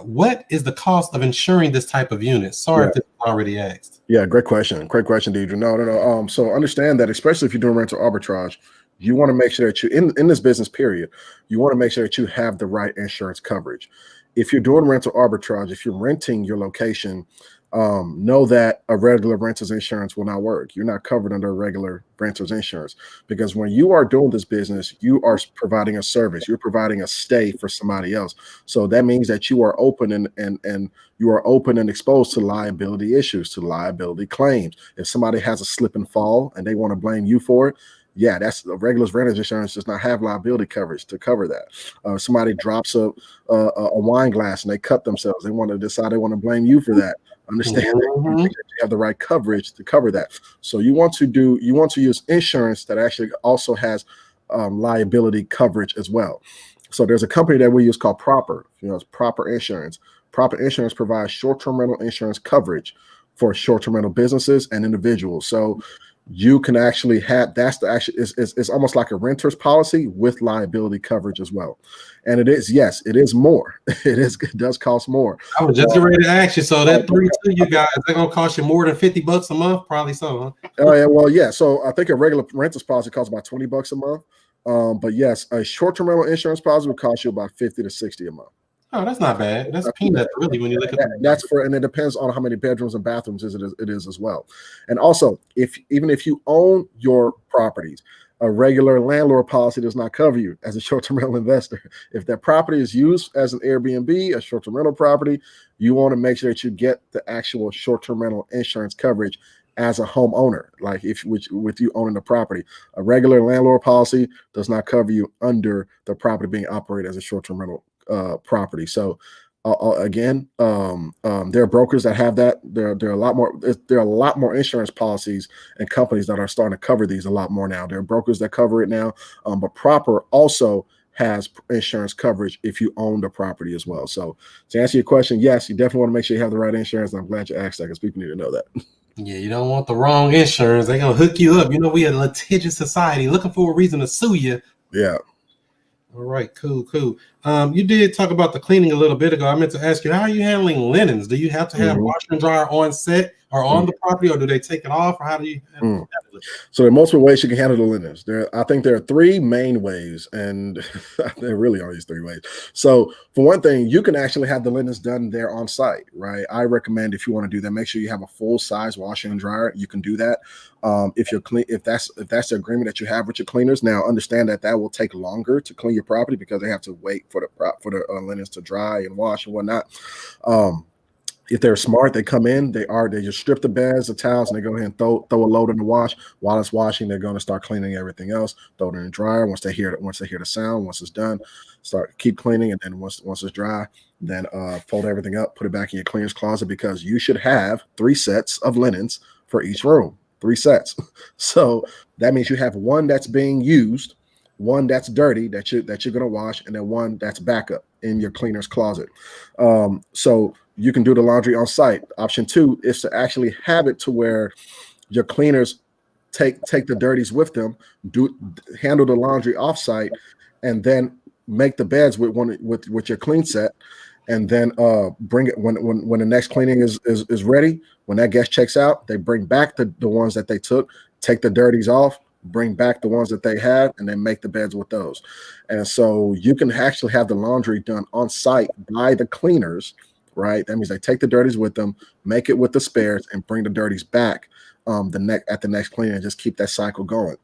what is the cost of insuring this type of unit? Sorry if this was already asked. Yeah, great question. Great question, Deidre. No. So understand that, especially if you're doing rental arbitrage, you want to make sure that you in this business period, you want to make sure that you have the right insurance coverage. If you're doing rental arbitrage, if you're renting your location, know that a regular renter's insurance will not work. You're not covered under a regular renter's insurance because when you are doing this business, you are providing a service. You're providing a stay for somebody else. So that means that you are open and you are open and exposed to liability issues, to liability claims. If somebody has a slip and fall and they want to blame you for it, yeah, that's a regular renter's insurance does not have liability coverage to cover that. Somebody drops a wine glass and they cut themselves. They want to decide they want to blame you for that. Understand that you have the right coverage to cover that. So you want to use insurance that actually also has liability coverage as well. So there's a company that we use called Proper. It's Proper Insurance. Proper Insurance provides short-term rental insurance coverage for short-term rental businesses and individuals. So you can actually have it's almost like a renter's policy with liability coverage as well. And it is more. It does cost more. I was just getting ready to ask you. So that 32 you guys, they're gonna cost you more than $50 a month, probably so. Huh? Oh yeah, well, yeah. So I think a regular renter's policy costs about $20 a month. But yes, a short-term rental insurance policy would cost you about $50 to $60 a month. Oh, that's not bad. That's peanuts, really, when you look at that's for, and it depends on how many bedrooms and bathrooms it is as well. And also, even if you own your properties, a regular landlord policy does not cover you as a short-term rental investor. If that property is used as an Airbnb, a short-term rental property, you want to make sure that you get the actual short-term rental insurance coverage as a homeowner. Like with you owning the property, a regular landlord policy does not cover you under the property being operated as a short-term rental property. So again, there are brokers that have that. There are a lot more insurance policies and companies that are starting to cover these a lot more now. There are brokers that cover it now, but Proper also has insurance coverage if you own the property as well. So to answer your question, yes, you definitely want to make sure you have the right insurance. I'm glad you asked that because people need to know that. Yeah, you don't want the wrong insurance. They're gonna hook you up. You know, we a litigious society looking for a reason to sue you. Yeah. All right, cool. You did talk about the cleaning a little bit ago. I meant to ask you, how are you handling linens? Do you have to have washer and dryer on set or on the property, or do they take it off, or how do you handle it? So there are multiple ways you can handle the linens. I think there are three main ways, and there really are these three ways. So for one thing, you can actually have the linens done there on site, right? I recommend, if you want to do that, make sure you have a full size washer and dryer. You can do that. If that's the agreement that you have with your cleaners. Now, understand that will take longer to clean your property because they have to wait for the linens to dry and wash and whatnot. If they're smart, they come in, they just strip the beds, the towels, and they go ahead and throw a load in the wash. While it's washing, they're going to start cleaning everything else, throw it in the dryer. Once they hear the sound, once it's done, keep cleaning, and then once it's dry, then fold everything up, put it back in your cleaner's closet, because you should have 3 sets of linens for each room. 3 sets. So that means you have one that's being used, one that's dirty that you're going to wash, and then one that's backup in your cleaner's closet. So you can do the laundry on site. Option 2 is to actually have it to where your cleaners take the dirties with them, handle the laundry off site, and then make the beds with your clean set, and then bring it when the next cleaning is ready. When that guest checks out, they bring back the ones that they took, take the dirties off, bring back the ones that they had, and then make the beds with those. And so you can actually have the laundry done on site by the cleaners, right? That means they take the dirties with them, make it with the spares, and bring the dirties back at the next cleaning, and just keep that cycle going.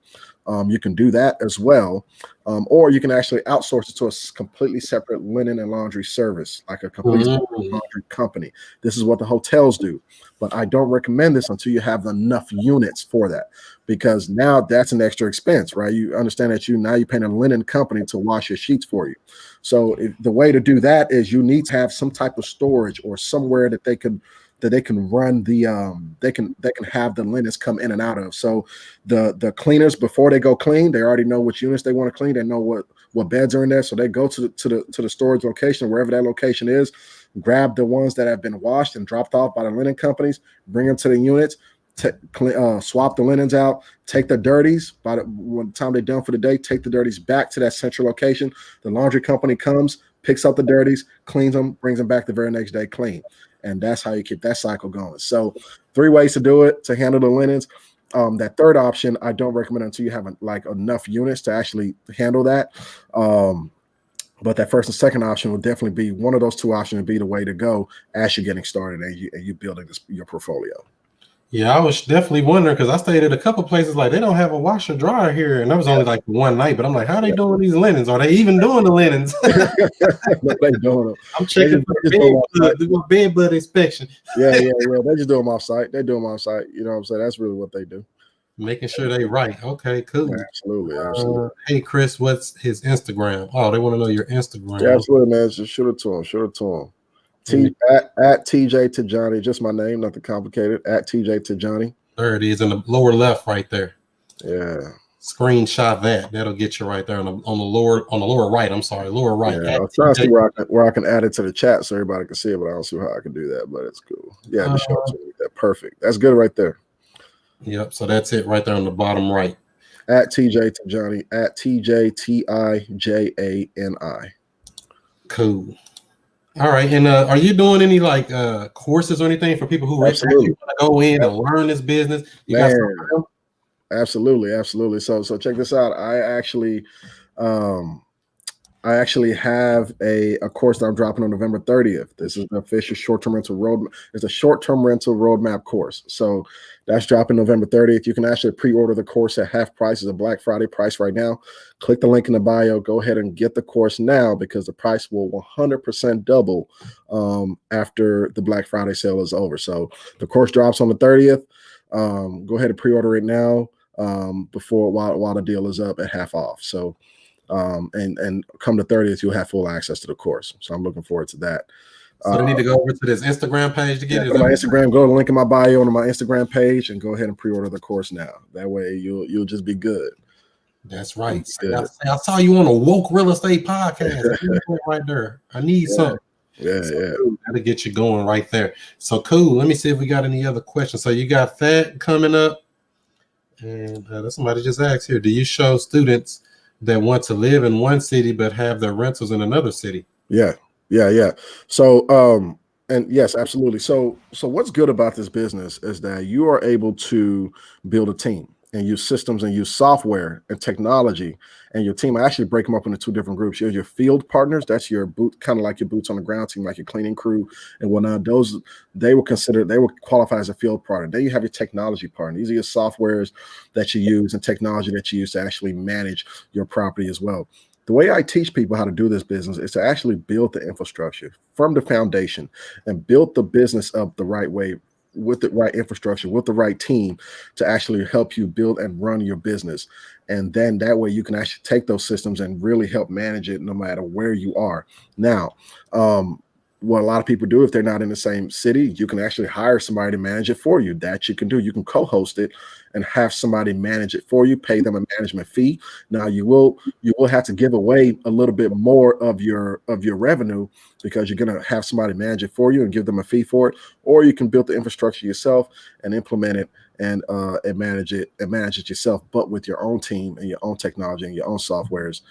You can do that as well, or you can actually outsource it to a completely separate linen and laundry service, like a completely separate laundry company. This is what the hotels do, but I don't recommend this until you have enough units for that, because now that's an extra expense, right? You understand that you're paying a linen company to wash your sheets for you. So the way to do that is you need to have some type of storage or somewhere that they can run they can have the linens come in and out of. So the cleaners, before they go clean, they already know which units they want to clean. They know what beds are in there. So they go to the storage location, wherever that location is, grab the ones that have been washed and dropped off by the linen companies, bring them to the units, swap the linens out, take the dirties. By the time they're done for the day, take the dirties back to that central location. The laundry company comes, picks up the dirties, cleans them, brings them back the very next day clean. And that's how you keep that cycle going. So 3 ways to do it to handle the linens. That third option, I don't recommend until you have enough units to actually handle that. But that first and second option will definitely be one of those 2 options would be the way to go as you're getting started and you building your portfolio. Yeah, I was definitely wondering, because I stayed at a couple places like they don't have a washer dryer here, and that was only like one night. But I'm like, how are they doing these linens? Are they even doing the linens? They doing them. I'm checking for bed bud inspection. Yeah. They just do them off site. They do them off site. You know what I'm saying? That's really what they do. Making sure they right. Okay, cool. Yeah, absolutely. Hey, Chris, what's his Instagram? Oh, they want to know your Instagram. Yeah, absolutely, man. Just shoot it to him. At TJ to Johnny, just my name, nothing complicated. At TJ to Johnny. There it is in the lower left, right there. Yeah. Screenshot that. That'll get you right there on the lower right. I'm sorry, lower right. Yeah, I'm trying to see where I can add it to the chat so everybody can see it, but I don't see how I can do that. But it's cool. Yeah, just show it to me. That perfect. That's good right there. Yep. So that's it right there on the bottom right. At TJ Tijani, at TJTIJANI. Cool. All right. And are you doing any like courses or anything for people who actually Absolutely. want to go in and learn this business? You got something for them? Absolutely. So check this out. I actually have a course that I'm dropping on November 30th. This is the official short-term rental road. It's a short-term rental roadmap course. So that's dropping November 30th. You can actually pre-order the course at half price. It's a Black Friday price right now. Click the link in the bio. Go ahead and get the course now because the price will 100% double after the Black Friday sale is over. So the course drops on the 30th. Go ahead and pre-order it now while the deal is up at half off. So and come the 30th, you'll have full access to the course. So I'm looking forward to that. So they need to go over to this Instagram page to get it. Go to my Instagram, go to the link in my bio on my Instagram page and go ahead and pre-order the course now. That way you'll just be good. That's right. I saw you on a woke real estate podcast. Right there. I need something. Yeah. Gotta get you going right there. So cool. Let me see if we got any other questions. So you got that coming up. And somebody just asked here, do you show students that want to live in one city but have their rentals in another city? Yeah. So and yes, absolutely. So what's good about this business is that you are able to build a team and use systems and use software and technology, and your team. I actually break them up into two different groups. You have your field partners. That's your kind of like your boots on the ground team, like your cleaning crew and whatnot. Those they will qualify as a field partner. Then you have your technology partner. These are your softwares that you use and technology that you use to actually manage your property as well. The way I teach people how to do this business is to actually build the infrastructure from the foundation and build the business up the right way, with the right infrastructure, with the right team to actually help you build and run your business. And then that way you can actually take those systems and really help manage it no matter where you are. Now, what a lot of people do, if they're not in the same city, you can actually hire somebody to manage it for you. That you can do. You can co-host it and have somebody manage it for you, pay them a management fee. Now you will have to give away a little bit more of your revenue because you're going to have somebody manage it for you and give them a fee for it, or you can build the infrastructure yourself and implement it and manage it yourself, but with your own team and your own technology and your own softwares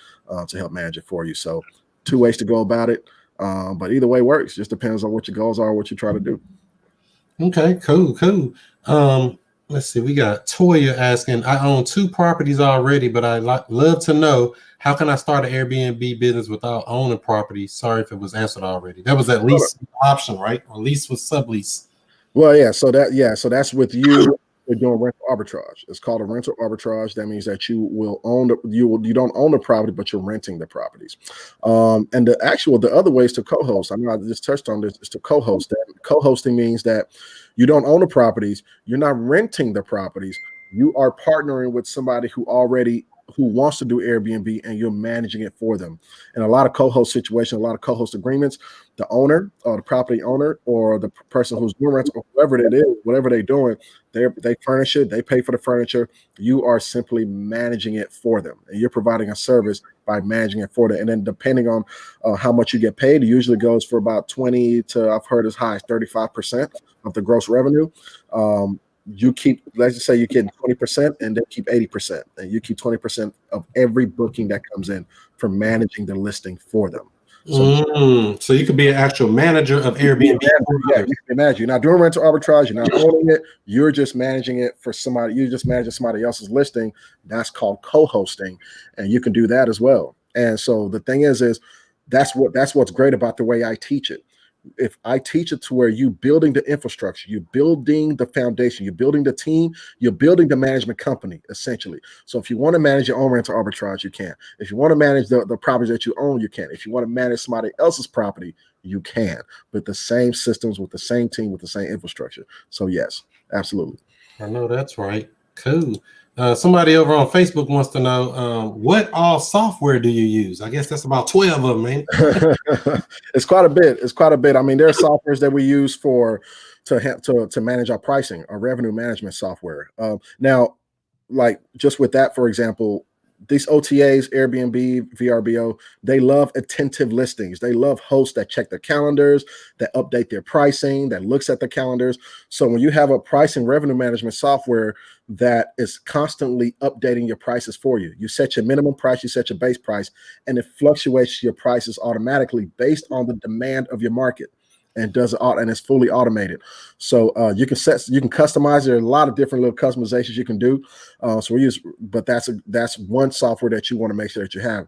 to help manage it for you. So 2 ways to go about it. But either way works. Just depends on what your goals are, what you try to do. Okay, cool. Let's see. We got Toya asking, I own 2 properties already, but I'd love to know, how can I start an Airbnb business without owning property? Sorry if it was answered already. That was at least option, right? Or lease with sublease. Well, yeah. So that's with you. We're doing rental arbitrage. It's called a rental arbitrage. That means that you will own you don't own the property, but you're renting the properties. And the other ways to co-host, I know I just touched on this, is to co-host. That co-hosting means that you don't own the properties, you're not renting the properties, you are partnering with somebody who wants to do Airbnb and you're managing it for them. In a lot of co-host situations, a lot of co-host agreements, the owner or the property owner or the person who's doing rental, or whoever it is, whatever they're doing, they furnish it, they pay for the furniture. You are simply managing it for them, and you're providing a service by managing it for them. And then depending on how much you get paid, it usually goes for about 20 to, I've heard as high as 35% of the gross revenue. You keep, let's just say you're getting 20% and they keep 80%, and you keep 20% of every booking that comes in for managing the listing for them. So you could be an actual manager of Airbnb. Yeah, you can imagine. You're not doing rental arbitrage, you're not owning it, you're just managing it for somebody, you're just managing somebody else's listing. That's called co-hosting, and you can do that as well. And so the thing is that's what's great about the way I teach it. If I teach it to where you building the infrastructure, you're building the foundation, you're building the team, you're building the management company, essentially. So if you want to manage your own rental arbitrage, you can. If you want to manage the properties that you own, you can. If you want to manage somebody else's property, you can. With the same systems, with the same team, with the same infrastructure. So yes, absolutely. I know that's right. Cool. Somebody over on Facebook wants to know, what all software do you use? I guess that's about 12 of them, man. It's quite a bit. I mean, there are softwares that we use to manage our pricing, our revenue management software. Now, like just with that, for example, these OTAs, Airbnb, VRBO, they love attentive listings. They love hosts that check their calendars, that update their pricing, that looks at the calendars. So when you have a pricing revenue management software that is constantly updating your prices for you, you set your minimum price, you set your base price, and it fluctuates your prices automatically based on the demand of your market. And does it, and it's fully automated. So you can customize. There are a lot of different little customizations you can do. So we use, but that's one software that you want to make sure that you have.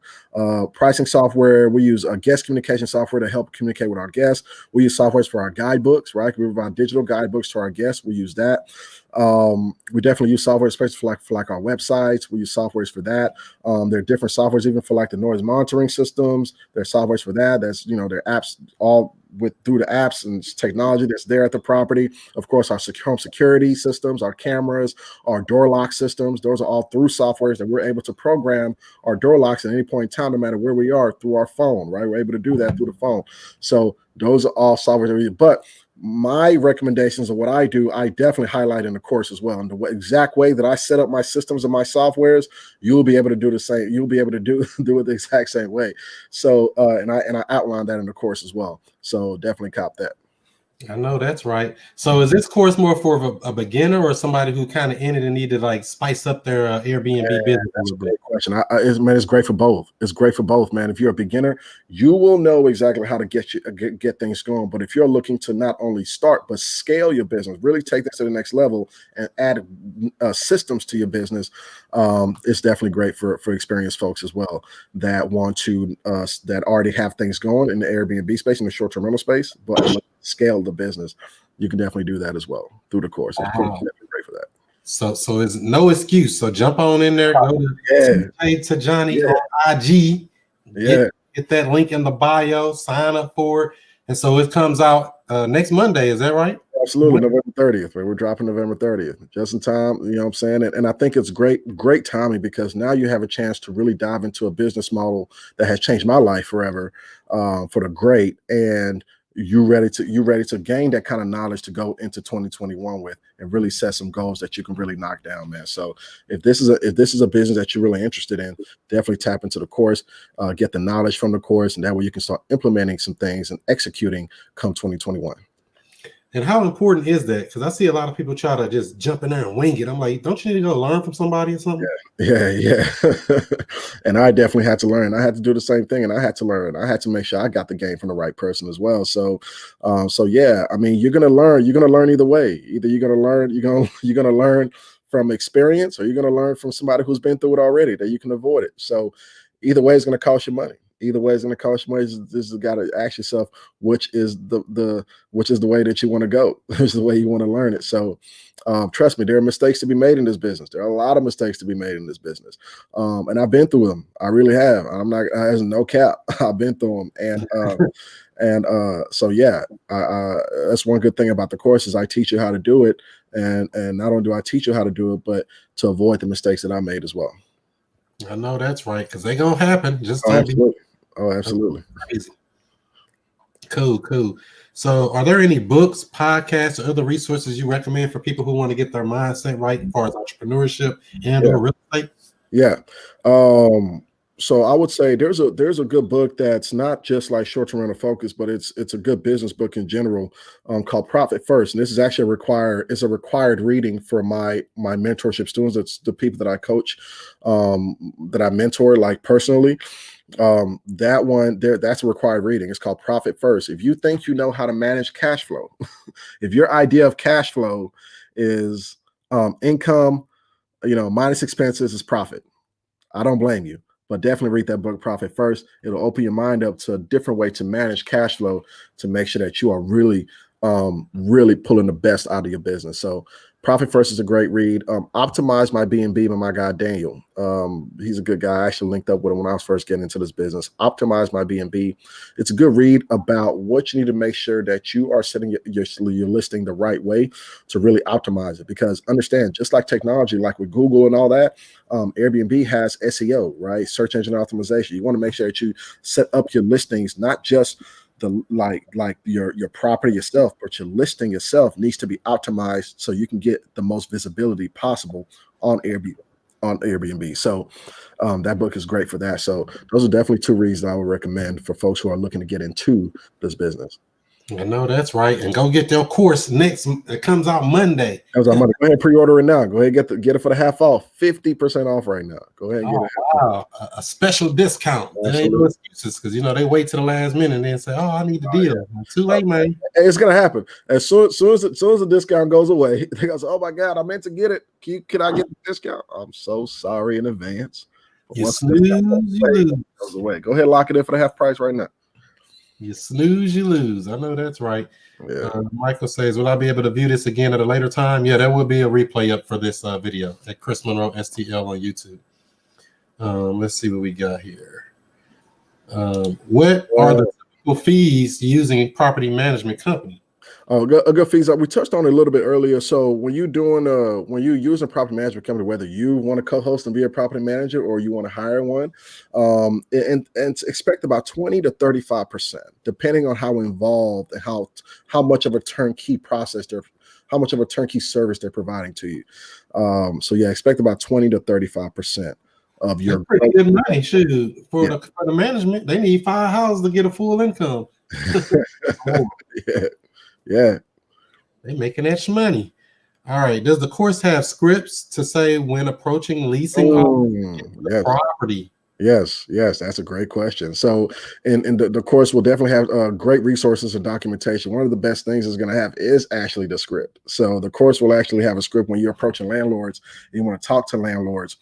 Pricing software. We use a guest communication software to help communicate with our guests. We use softwares for our guidebooks, right? We provide digital guidebooks to our guests. We use that. We definitely use software, especially for our websites. We use softwares for that. There are different softwares even for like the noise monitoring systems. There's softwares for that. That's, there are apps all through the apps and technology that's there at the property. Of course, our home security systems, our cameras, our door lock systems, those are all through softwares that we're able to program our door locks at any point in time, no matter where we are, through our phone, right? We're able to do that through the phone. So those are all software that we use. But my recommendations of what I do, I definitely highlight in the course as well. And the exact way that I set up my systems and my softwares, you'll be able to do the same. You'll be able to do it the exact same way. So, and I outline that in the course as well. So definitely cop that. I know that's right. So is this course more for a beginner or somebody who kind of in it and need to like spice up their Airbnb business? That's a great question. It's great for both. It's great for both, man. If you're a beginner, you will know exactly how to get things going. But if you're looking to not only start but scale your business, really take this to the next level and add systems to your business, it's definitely great for experienced folks as well that want to that already have things going in the Airbnb space, in the short-term rental space, but scale the business. You can definitely do that as well through the course. It's definitely great for that. So it's no excuse. So jump on in there, go to Johnny on IG, get that link in the bio, sign up for it. And so it comes out next Monday, is that right? Absolutely, November 30th. Right? We're dropping November 30th, just in time. You know what I'm saying? And I think it's great timing, because now you have a chance to really dive into a business model that has changed my life forever, for the great. And you're ready to gain that kind of knowledge to go into 2021 with, and really set some goals that you can really knock down, man. So if this is a business that you're really interested in, definitely tap into the course, get the knowledge from the course, and that way you can start implementing some things and executing come 2021. And how important is that? Because I see a lot of people try to just jump in there and wing it. I'm like, don't you need to go learn from somebody or something? Yeah. And I definitely had to learn. I had to do the same thing, and I had to learn. I had to make sure I got the game from the right person as well. So, yeah. I mean, you're gonna learn. You're gonna learn either way. Either you're gonna learn from experience, or you're gonna learn from somebody who's been through it already, that you can avoid it. So, either way, it's gonna cost you money. Either way, it's going to cost you money. This has got to ask yourself, which is the way that you want to go, which is the way you want to learn it. So, trust me, there are mistakes to be made in this business. There are a lot of mistakes to be made in this business, and I've been through them. I really have. There's no cap. I've been through them, so yeah, that's one good thing about the course is I teach you how to do it, and not only do I teach you how to do it, but to avoid the mistakes that I made as well. I know that's right, because they're gonna happen. Absolutely. Crazy. Cool. So are there any books, podcasts, or other resources you recommend for people who want to get their mindset right as far as entrepreneurship and or real estate? Yeah. So I would say there's a good book that's not just like short-term rental focus, but it's a good business book in general, called Profit First. And this is actually a required reading for my mentorship students. It's the people that I coach, that I mentor like personally. That one there, that's a required reading. It's called Profit First. If you think you know how to manage cash flow, if your idea of cash flow is income, minus expenses is profit, I don't blame you. But definitely read that book, Profit First. It'll open your mind up to a different way to manage cash flow, to make sure that you are really pulling the best out of your business. So Profit First is a great read. Optimize My B&B by my guy, Daniel. He's a good guy. I actually linked up with him when I was first getting into this business. Optimize My B&B. It's a good read about what you need to make sure that you are setting your listing the right way to really optimize it. Because understand, just like technology, like with Google and all that, Airbnb has SEO, right? Search engine optimization. You want to make sure that you set up your listings, not just your property itself, but your listing itself needs to be optimized so you can get the most visibility possible on Airbnb. on Airbnb. So that book is great for that. So those are definitely two reasons I would recommend for folks who are looking to get into this business. I know that's right. And go get their course next. It comes out Monday. That was our money. Go ahead and pre-order it now. Go ahead and get it for the half off. 50% off right now. Go ahead and get it. Wow. A special discount. There ain't no excuses because they wait to the last minute and then say, "Oh, I need the deal." Yeah. Too late, man. It's gonna happen. As soon as the discount goes away, they go, "Oh my God, I meant to get it. Can I get the discount?" I'm so sorry in advance. You snooze, you lose. Goes away. Go ahead and lock it in for the half price right now. You snooze, you lose. I know that's right. Yeah. Michael says, will I be able to view this again at a later time? Yeah, there will be a replay up for this video at ChrisMonroeSTL on YouTube. Let's see what we got here. What are the typical fees using a property management company? A good fees. We touched on it a little bit earlier. So when you're using a property management company, whether you want to co-host and be a property manager or you want to hire one, and expect about 20 to 35%, depending on how involved and how much of a turnkey process how much of a turnkey service they're providing to you. So yeah, expect about 20 to 35% of your. That's pretty good money. Shoot, for the management, they need 5 houses to get a full income. Yeah. They making that money. All right. Does the course have scripts to say when approaching leasing the property? Yes, that's a great question. So, and the course will definitely have great resources and documentation. One of the best things it's going to have is actually the script. So the course will actually have a script when you're approaching landlords and you want to talk to landlords.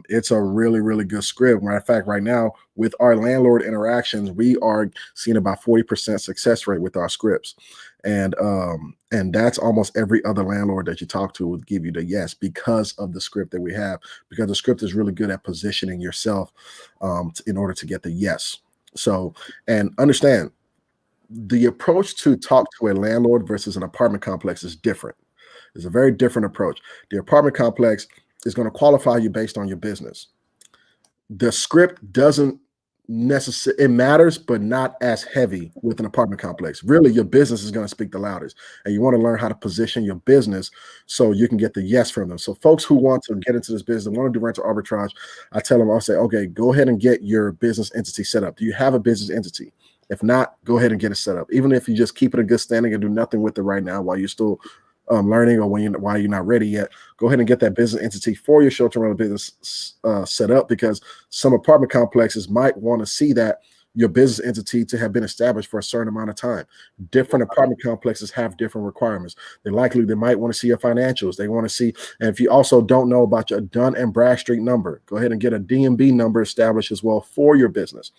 It's a really, really good script. Matter of fact, right now with our landlord interactions, we are seeing about 40% success rate with our scripts. And that's almost every other landlord that you talk to would give you the yes because of the script that we have, because the script is really good at positioning yourself in order to get the yes. So, and understand the approach to talk to a landlord versus an apartment complex is different. It's a very different approach. The apartment complex is going to qualify you based on your business. The script doesn't necessarily, it matters, but not as heavy with an apartment complex. Really, your business is going to speak the loudest, and you want to learn how to position your business so you can get the yes from them. So folks who want to get into this business, want to do rental arbitrage, I tell them, I'll say, okay, go ahead and get your business entity set up. Do you have a business entity? If not, go ahead and get it set up. Even if you just keep it in good standing and do nothing with it right now while you're still learning, or while you're not ready yet, go ahead and get that business entity for your short-term rental business set up, because some apartment complexes might want to see that your business entity to have been established for a certain amount of time. Different apartment complexes have different requirements. They might want to see your financials. They want to see, and if you also don't know about your Dun and Bradstreet number, go ahead and get a DMB number established as well for your business.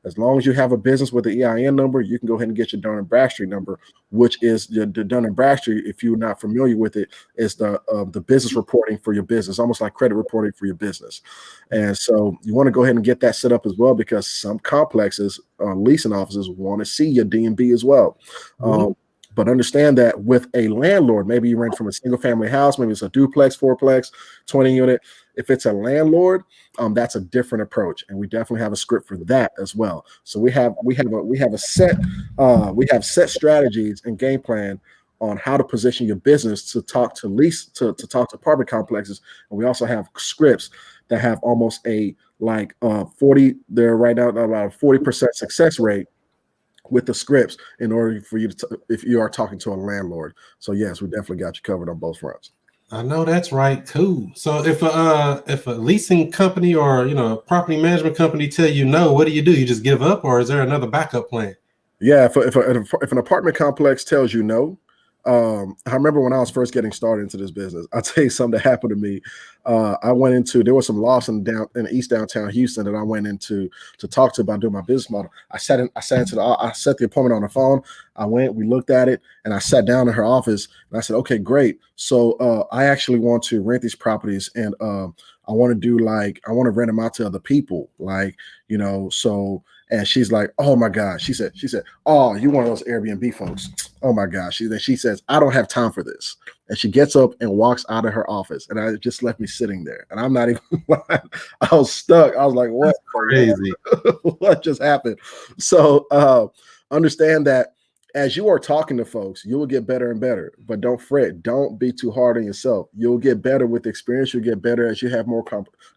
As long as you have a business with the EIN number, you can go ahead and get your Dun and Bradstreet number, which is the Dun and Bradstreet. If you're not familiar with it, is the business reporting for your business, almost like credit reporting for your business. And so you want to go ahead and get that set up as well, because some complexes, leasing offices, want to see your DMB as well. But understand that with a landlord, maybe you rent from a single family house, maybe it's a duplex, fourplex, 20 unit. If it's a landlord, that's a different approach, and we definitely have a script for that as well. So we have set strategies and game plan on how to position your business to talk to talk to apartment complexes, and we also have scripts that have almost a 40. They're right now about a 40% success rate with the scripts in order for you to if you are talking to a landlord. So yes, we definitely got you covered on both fronts. I know that's right too. So if a leasing company or a property management company tell you no, what do? You just give up, or is there another backup plan? Yeah, if an apartment complex tells you no, I remember when I was first getting started into this business, I'll tell you something that happened to me. I went into, there was some lofts in East downtown Houston that I went into to talk to about doing my business model. I set the appointment on the phone. I went, we looked at it, and I sat down in her office and I said, okay, great. So I actually want to rent these properties, and I want to rent them out to other people. And she's like, oh my God. She said, oh, you one of those Airbnb folks. Oh my gosh. She says, I don't have time for this. And she gets up and walks out of her office. And I just left me sitting there. And I'm not even lying. I was stuck. I was like, what? That's crazy. What just happened? So understand that as you are talking to folks, you will get better and better. But don't fret. Don't be too hard on yourself. You'll get better with experience. You'll get better as you have more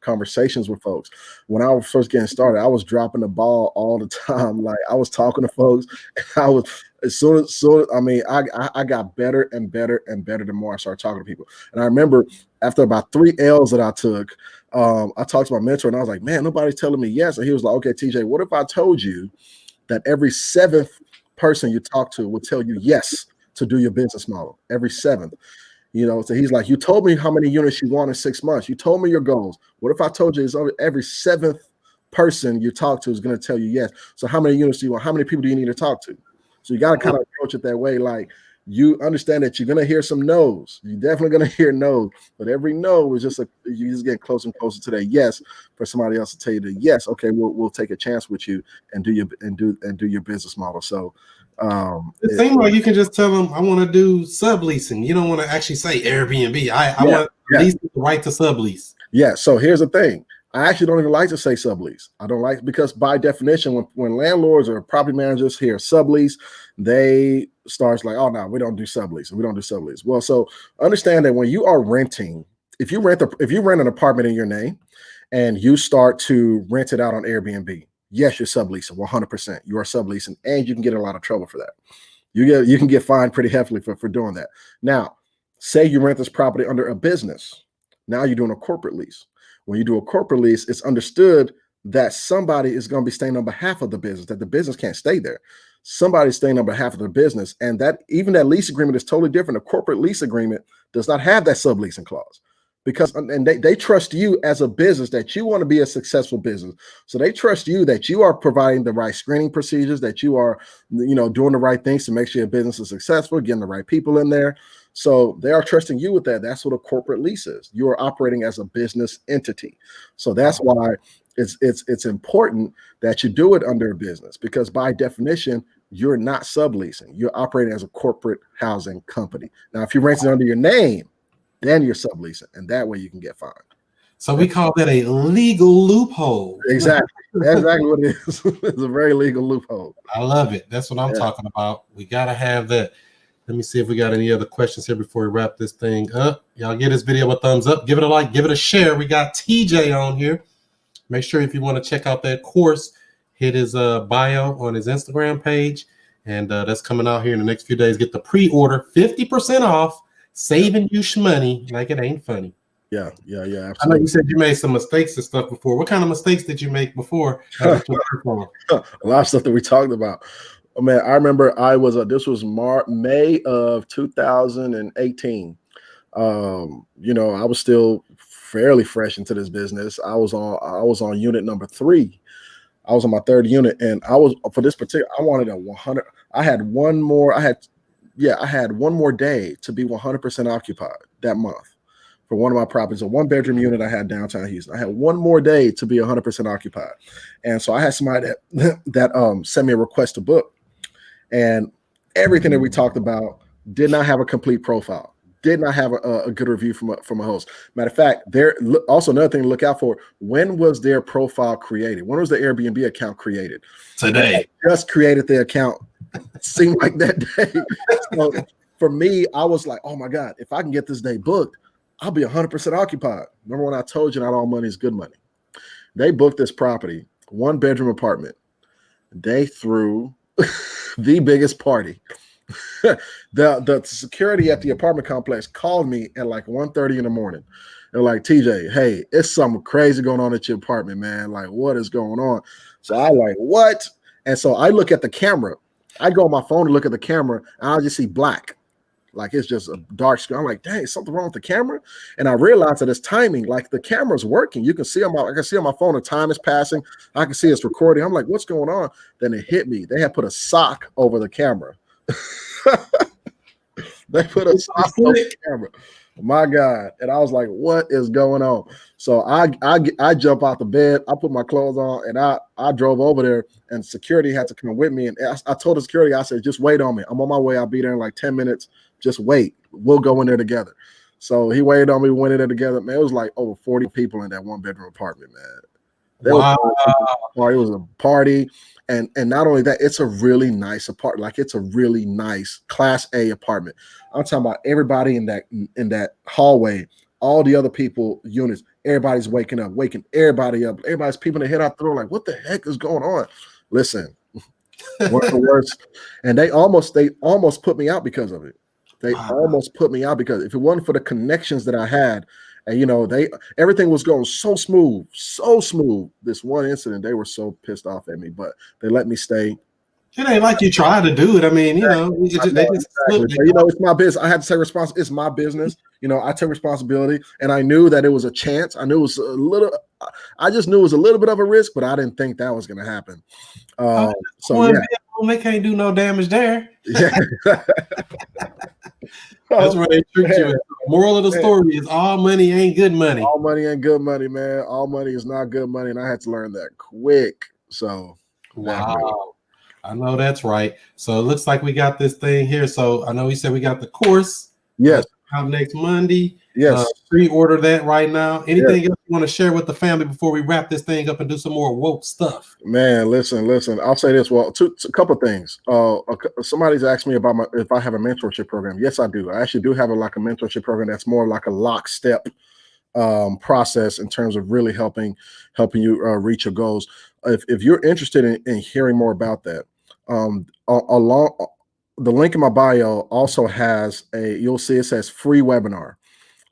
conversations with folks. When I was first getting started, I was dropping the ball all the time. Like I was talking to folks, and I was I got better and better and better the more I started talking to people. And I remember after about 3 L's that I took, I talked to my mentor, and I was like, man, nobody's telling me yes. And he was like, okay, TJ, what if I told you that every 7th person you talk to will tell you yes to do your business model? Every 7th. So he's like, you told me how many units you want in 6 months. You told me your goals. What if I told you it's every 7th person you talk to is going to tell you yes? So how many units do you want? How many people do you need to talk to? So you got to kind of approach it that way. Like you understand that you're going to hear some no's. You're definitely going to hear no's, but every no is you just get closer and closer to that yes for somebody else to tell you that yes, okay, we'll take a chance with you and do your business model. So it seems like you can just tell them I want to do subleasing. You don't want to actually say Airbnb. I want at least the right to sublease. Yeah. So here's the thing. I actually don't even like to say sublease. I don't like, because by definition, when landlords or property managers hear sublease, they start like, oh no, we don't do sublease. We don't do sublease. Well, so understand that when you are renting, if you rent an apartment in your name and you start to rent it out on Airbnb, yes, you're subleasing 100%. You are subleasing, and you can get in a lot of trouble for that. You can get fined pretty heavily for doing that. Now, say you rent this property under a business. Now you're doing a corporate lease. When you do a corporate lease, it's understood that somebody is going to be staying on behalf of the business, that the business can't stay there. Somebody's staying on behalf of the business, and that even that lease agreement is totally different. A corporate lease agreement does not have that subleasing clause, because they trust you as a business, that you want to be a successful business. So they trust you that you are providing the right screening procedures, that you are, doing the right things to make sure your business is successful, getting the right people in there. So they are trusting you with that. That's what a corporate lease is. You are operating as a business entity. So that's why it's important that you do it under a business, because by definition, you're not subleasing. You're operating as a corporate housing company. Now, if you rent it under your name, then you're subleasing, and that way you can get fined. So we call that a legal loophole. Exactly. That's exactly what it is. It's a very legal loophole. I love it. That's what I'm talking about. We got to have that. Let me see if we got any other questions here before we wrap this thing up. Y'all give this video a thumbs up. Give it a like. Give it a share. We got TJ on here. Make sure if you want to check out that course, hit his bio on his Instagram page. And that's coming out here in the next few days. Get the pre-order, 50% off, saving you money like it ain't funny. Yeah, absolutely. I know you said you made some mistakes and stuff before. What kind of mistakes did you make before? A lot of stuff that we talked about. Oh, man, I remember this was May of 2018. I was still fairly fresh into this business. I was on unit number 3. I was on my 3rd unit, and I wanted a 100. I had one more day to be 100% occupied that month for one of my properties, a 1-bedroom unit I had downtown Houston. I had one more day to be 100% occupied. And so I had somebody that sent me a request to book, and everything that we talked about did not have a complete profile, did not have a good review from a host. Matter of fact, also another thing to look out for: when was their profile created? When was the Airbnb account created? Today. I just created the account. It seemed like that day. So for me, I was like, oh my God, if I can get this day booked, I'll be 100% occupied. Remember when I told you not all money is good money? They booked this property, 1-bedroom apartment. They threw the biggest party. The security at the apartment complex called me at like 1:30 in the morning. They're like, TJ, hey, it's something crazy going on at your apartment, man. Like, what is going on? So I like, what? And so I look at the camera. I go on my phone to look at the camera, and I just see black. Like, it's just a dark screen. I'm like, dang, is something wrong with the camera? And I realized that it's timing. Like, the camera's working. You can see I can see on my phone the time is passing. I can see it's recording. I'm like, what's going on? Then it hit me. They had put a sock over the camera. They put a sock over the camera. My God. And I was like, what is going on? So I jump out the bed. I put my clothes on, and I drove over there, and security had to come with me. And I told the security, I said, just wait on me. I'm on my way. I'll be there in like 10 minutes. Just wait. We'll go in there together. So he waited on me. We went in there together. Man, it was like over 40 people in that 1-bedroom apartment, man. It was a party. And not only that, it's a really nice apartment. Like it's a really nice Class A apartment. I'm talking about everybody in that hallway, all the other people, units, everybody's waking everybody up. Everybody's peeping their head out the door like, what the heck is going on? Listen, one of the worst. And they almost put me out because of it. They almost put me out because if it wasn't for the connections that I had, and everything was going so smooth. This one incident, they were so pissed off at me, but they let me stay. It ain't like you try to do it. I mean, it's my business. I had to take responsibility. It's my business. I took responsibility, and I knew that it was a chance. I knew it was a little. I just knew it was a little bit of a risk, but I didn't think that was going to happen. They can't do no damage there. Yeah. That's where they treat you. The moral of the story is all money ain't good money. All money ain't good money, man. All money is not good money, and I had to learn that quick. So, wow. I know that's right. So it looks like we got this thing here. So I know we said we got the course. Yes. Out next Monday. Yes. Pre-order that right now. Anything else you want to share with the family before we wrap this thing up and do some more woke stuff? Man, listen. I'll say this. Well, a couple of things. Somebody's asked me about if I have a mentorship program. Yes, I do. I actually do have a mentorship program that's more like a lockstep process in terms of really helping you reach your goals. If you're interested in hearing more about that, along the link in my bio also has you'll see it says free webinar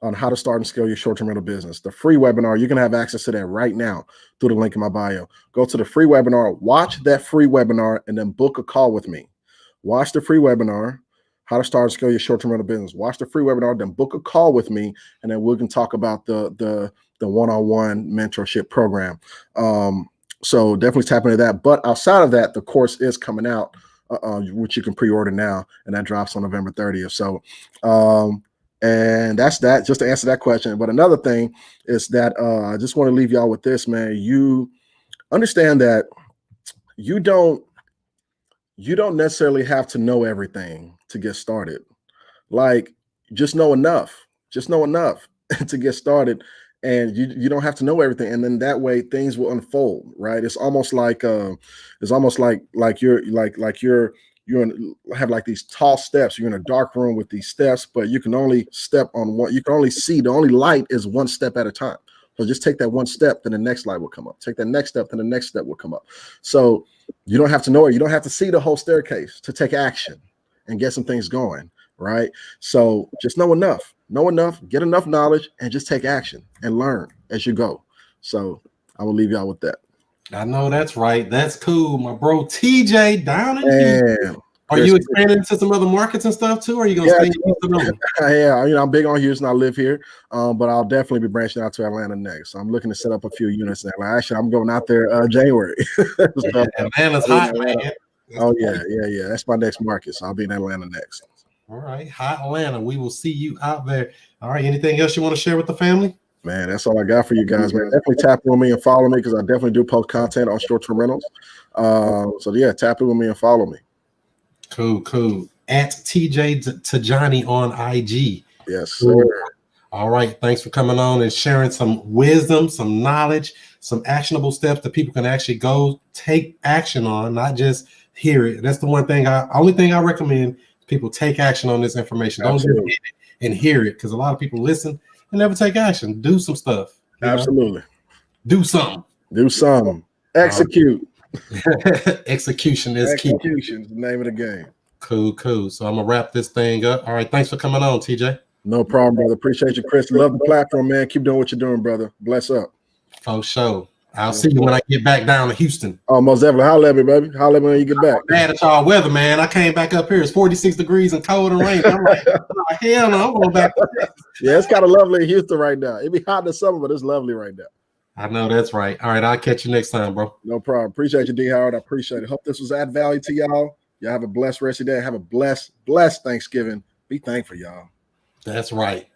on how to start and scale your short-term rental business. The free webinar, you can have access to that right now through the link in my bio. Go to the free webinar, watch that free webinar, and then book a call with me. Watch the free webinar, how to start and scale your short-term rental business. Watch the free webinar, then book a call with me, and then we can talk about the one-on-one mentorship program. So definitely tap into that. But outside of that, the course is coming out, which you can pre-order now, and that drops on November 30th. So, and that's that, just to answer that question. But another thing is that I just want to leave y'all with this, man. You understand that you don't necessarily have to know everything to get started. Like, just know enough to get started. And you don't have to know everything, and then that way things will unfold, right? It's almost like you're have like these tall steps. You're in a dark room with these steps, but you can only step on one. You can only see, the only light is one step at a time. So just take that one step, then the next light will come up. Take that next step, then the next step will come up. So you don't have to know it. You don't have to see the whole staircase to take action and get some things going, right? So just know enough, get enough knowledge, and just take action and learn as you go. So I will leave y'all with that. I know that's right. That's cool, my bro. TJ down in Houston. Are you expanding to some other markets and stuff too? Or are you gonna stay in Houston? Yeah, I'm big on Houston. I live here, but I'll definitely be branching out to Atlanta next. So I'm looking to set up a few units in Atlanta. Actually, I'm going out there January. Atlanta's hot, man. Yeah. That's my next market. So I'll be in Atlanta next. All right, hot Atlanta. We will see you out there. All right. Anything else you want to share with the family? Man, that's all I got for you guys, man. Definitely tap in with me and follow me, because I definitely do post content on short-term rentals. So yeah, tap in with me and follow me. Cool. At TJ Tajani on IG. Yes, sir. All right. Thanks for coming on and sharing some wisdom, some knowledge, some actionable steps that people can actually go take action on, not just hear it. That's the only thing I recommend. People take action on this information. Don't just get it and hear it, because a lot of people listen and never take action. Do some stuff. Absolutely. Do something. Execute. Execution is key. Execution is the name of the game. Cool. So I'm gonna wrap this thing up. All right. Thanks for coming on, TJ. No problem, brother. Appreciate you, Chris. Love the platform, man. Keep doing what you're doing, brother. Bless up. For sure. I'll see you when I get back down to Houston. Oh, most definitely. Holla at me, baby. Holla at me when you get back. I'm mad at y'all weather, man. I came back up here. It's 46 degrees and cold and rain. I'm like, hell no, I'm going back to Texas. Yeah, it's kind of lovely in Houston right now. It'd be hot in the summer, but it's lovely right now. I know that's right. All right, I'll catch you next time, bro. No problem. Appreciate you, D. Howard. I appreciate it. Hope this was add value to y'all. Y'all have a blessed rest of your day. Have a blessed Thanksgiving. Be thankful, y'all. That's right.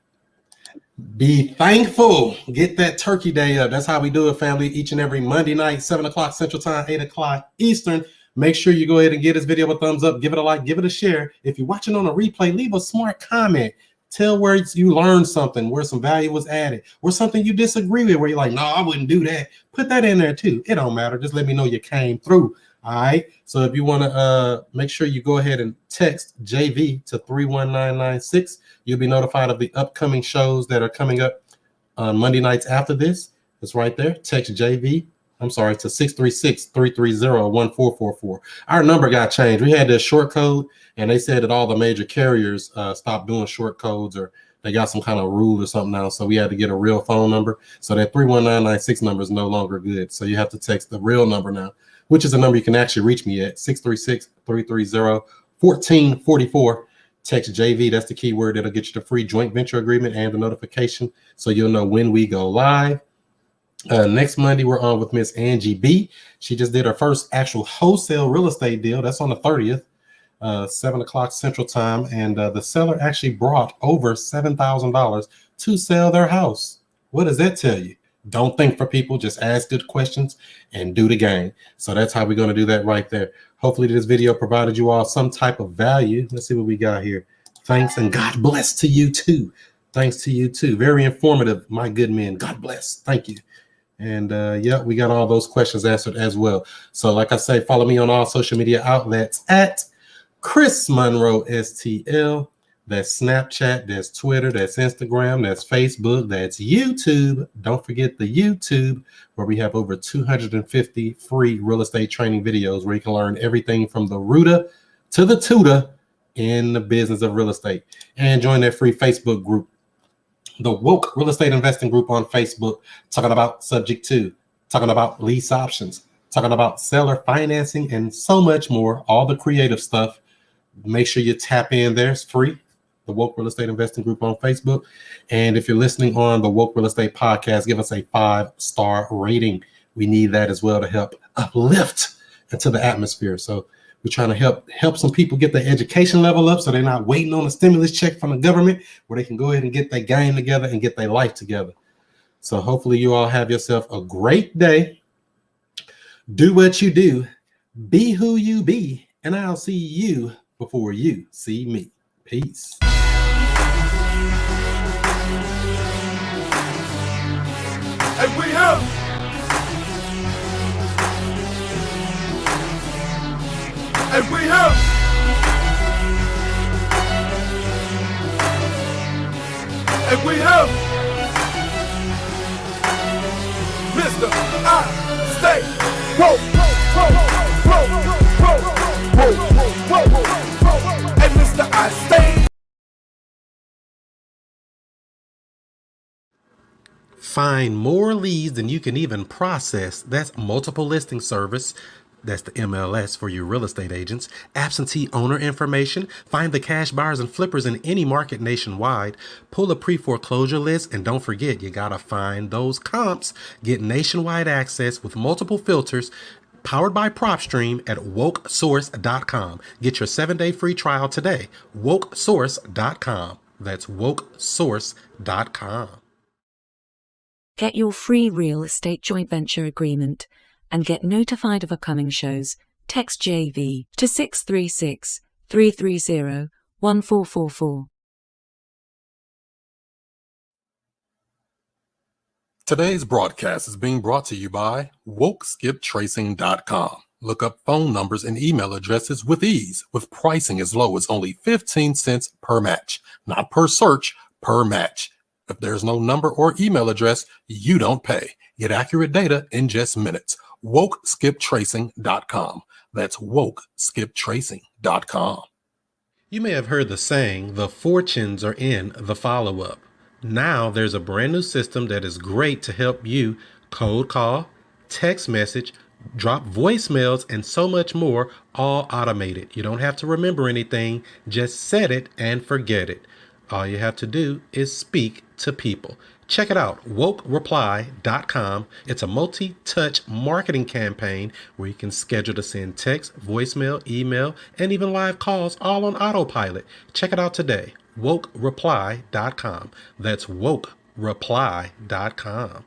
Be thankful. Get that turkey day up. That's how we do it, family. Each and every Monday night, 7 o'clock Central Time, 8 o'clock Eastern. Make sure you go ahead and give this video a thumbs up. Give it a like. Give it a share. If you're watching on a replay, leave a smart comment. Tell where you learned something, where some value was added, or something you disagree with, where you're like, no, I wouldn't do that. Put that in there too. It don't matter. Just let me know you came through. All right. So if you want to make sure you go ahead and text JV to 31996, you'll be notified of the upcoming shows that are coming up on Monday nights after this. It's right there. Text JV. I'm sorry, to 636-330-1444. Our number got changed. We had this short code, and they said that all the major carriers stopped doing short codes, or they got some kind of rule or something now. So we had to get a real phone number. So that 31996 number is no longer good. So you have to text the real number now, which is a number you can actually reach me at, 636-330-1444. Text JV, that's the keyword that'll get you the free joint venture agreement and the notification, so you'll know when we go live. Next Monday, we're on with Miss Angie B. She just did her first actual wholesale real estate deal. That's on the 30th, 7 o'clock Central Time. And the seller actually brought over $7,000 to sell their house. What does that tell you? Don't think for people, just ask good questions and do the game. So that's how we're going to do that right there. Hopefully this video provided you all some type of value. Let's see what we got here. Thanks, and God bless to you too. Thanks to you too. Very informative, my good men. God bless. Thank you. And yeah, we got all those questions answered as well. So like I say, follow me on all social media outlets at ChrisMonroeSTL. That's Snapchat, that's Twitter, that's Instagram, that's Facebook, that's YouTube. Don't forget the YouTube, where we have over 250 free real estate training videos where you can learn everything from the rooter to the tutor in the business of real estate. And join that free Facebook group, the Woke Real Estate Investing Group on Facebook, talking about subject to, talking about lease options, talking about seller financing, and so much more, all the creative stuff. Make sure you tap in there. It's free. The Woke Real Estate Investing Group on Facebook. And if you're listening on the Woke Real Estate Podcast, give us a 5-star rating. We need that as well to help uplift into the atmosphere. So we're trying to help some people get their education level up, so they're not waiting on a stimulus check from the government, where they can go ahead and get their game together and get their life together. So hopefully you all have yourself a great day. Do what you do. Be who you be. And I'll see you before you see me. Peace. And we have And we have Mr. I Stay Woke. And Mr. I Stay. Find more leads than you can even process. That's multiple listing service. That's the MLS for you real estate agents. Absentee owner information. Find the cash buyers and flippers in any market nationwide. Pull a pre-foreclosure list. And don't forget, you got to find those comps. Get nationwide access with multiple filters. Powered by PropStream at wokesource.com. Get your 7-day free trial today. Wokesource.com. That's wokesource.com. Get your free real estate joint venture agreement and get notified of upcoming shows. Text JV to 636-330-1444. Today's broadcast is being brought to you by WokeSkipTracing.com. Look up phone numbers and email addresses with ease, with pricing as low as only 15 cents per match. Not per search, per match. If there's no number or email address, you don't pay. Get accurate data in just minutes. WokeSkipTracing.com. That's WokeSkipTracing.com. You may have heard the saying, the fortunes are in the follow-up. Now there's a brand new system that is great to help you cold call, text message, drop voicemails, and so much more, all automated. You don't have to remember anything. Just set it and forget it. All you have to do is speak to people. Check it out, wokereply.com. It's a multi-touch marketing campaign where you can schedule to send text, voicemail, email, and even live calls all on autopilot. Check it out today, wokereply.com. That's wokereply.com.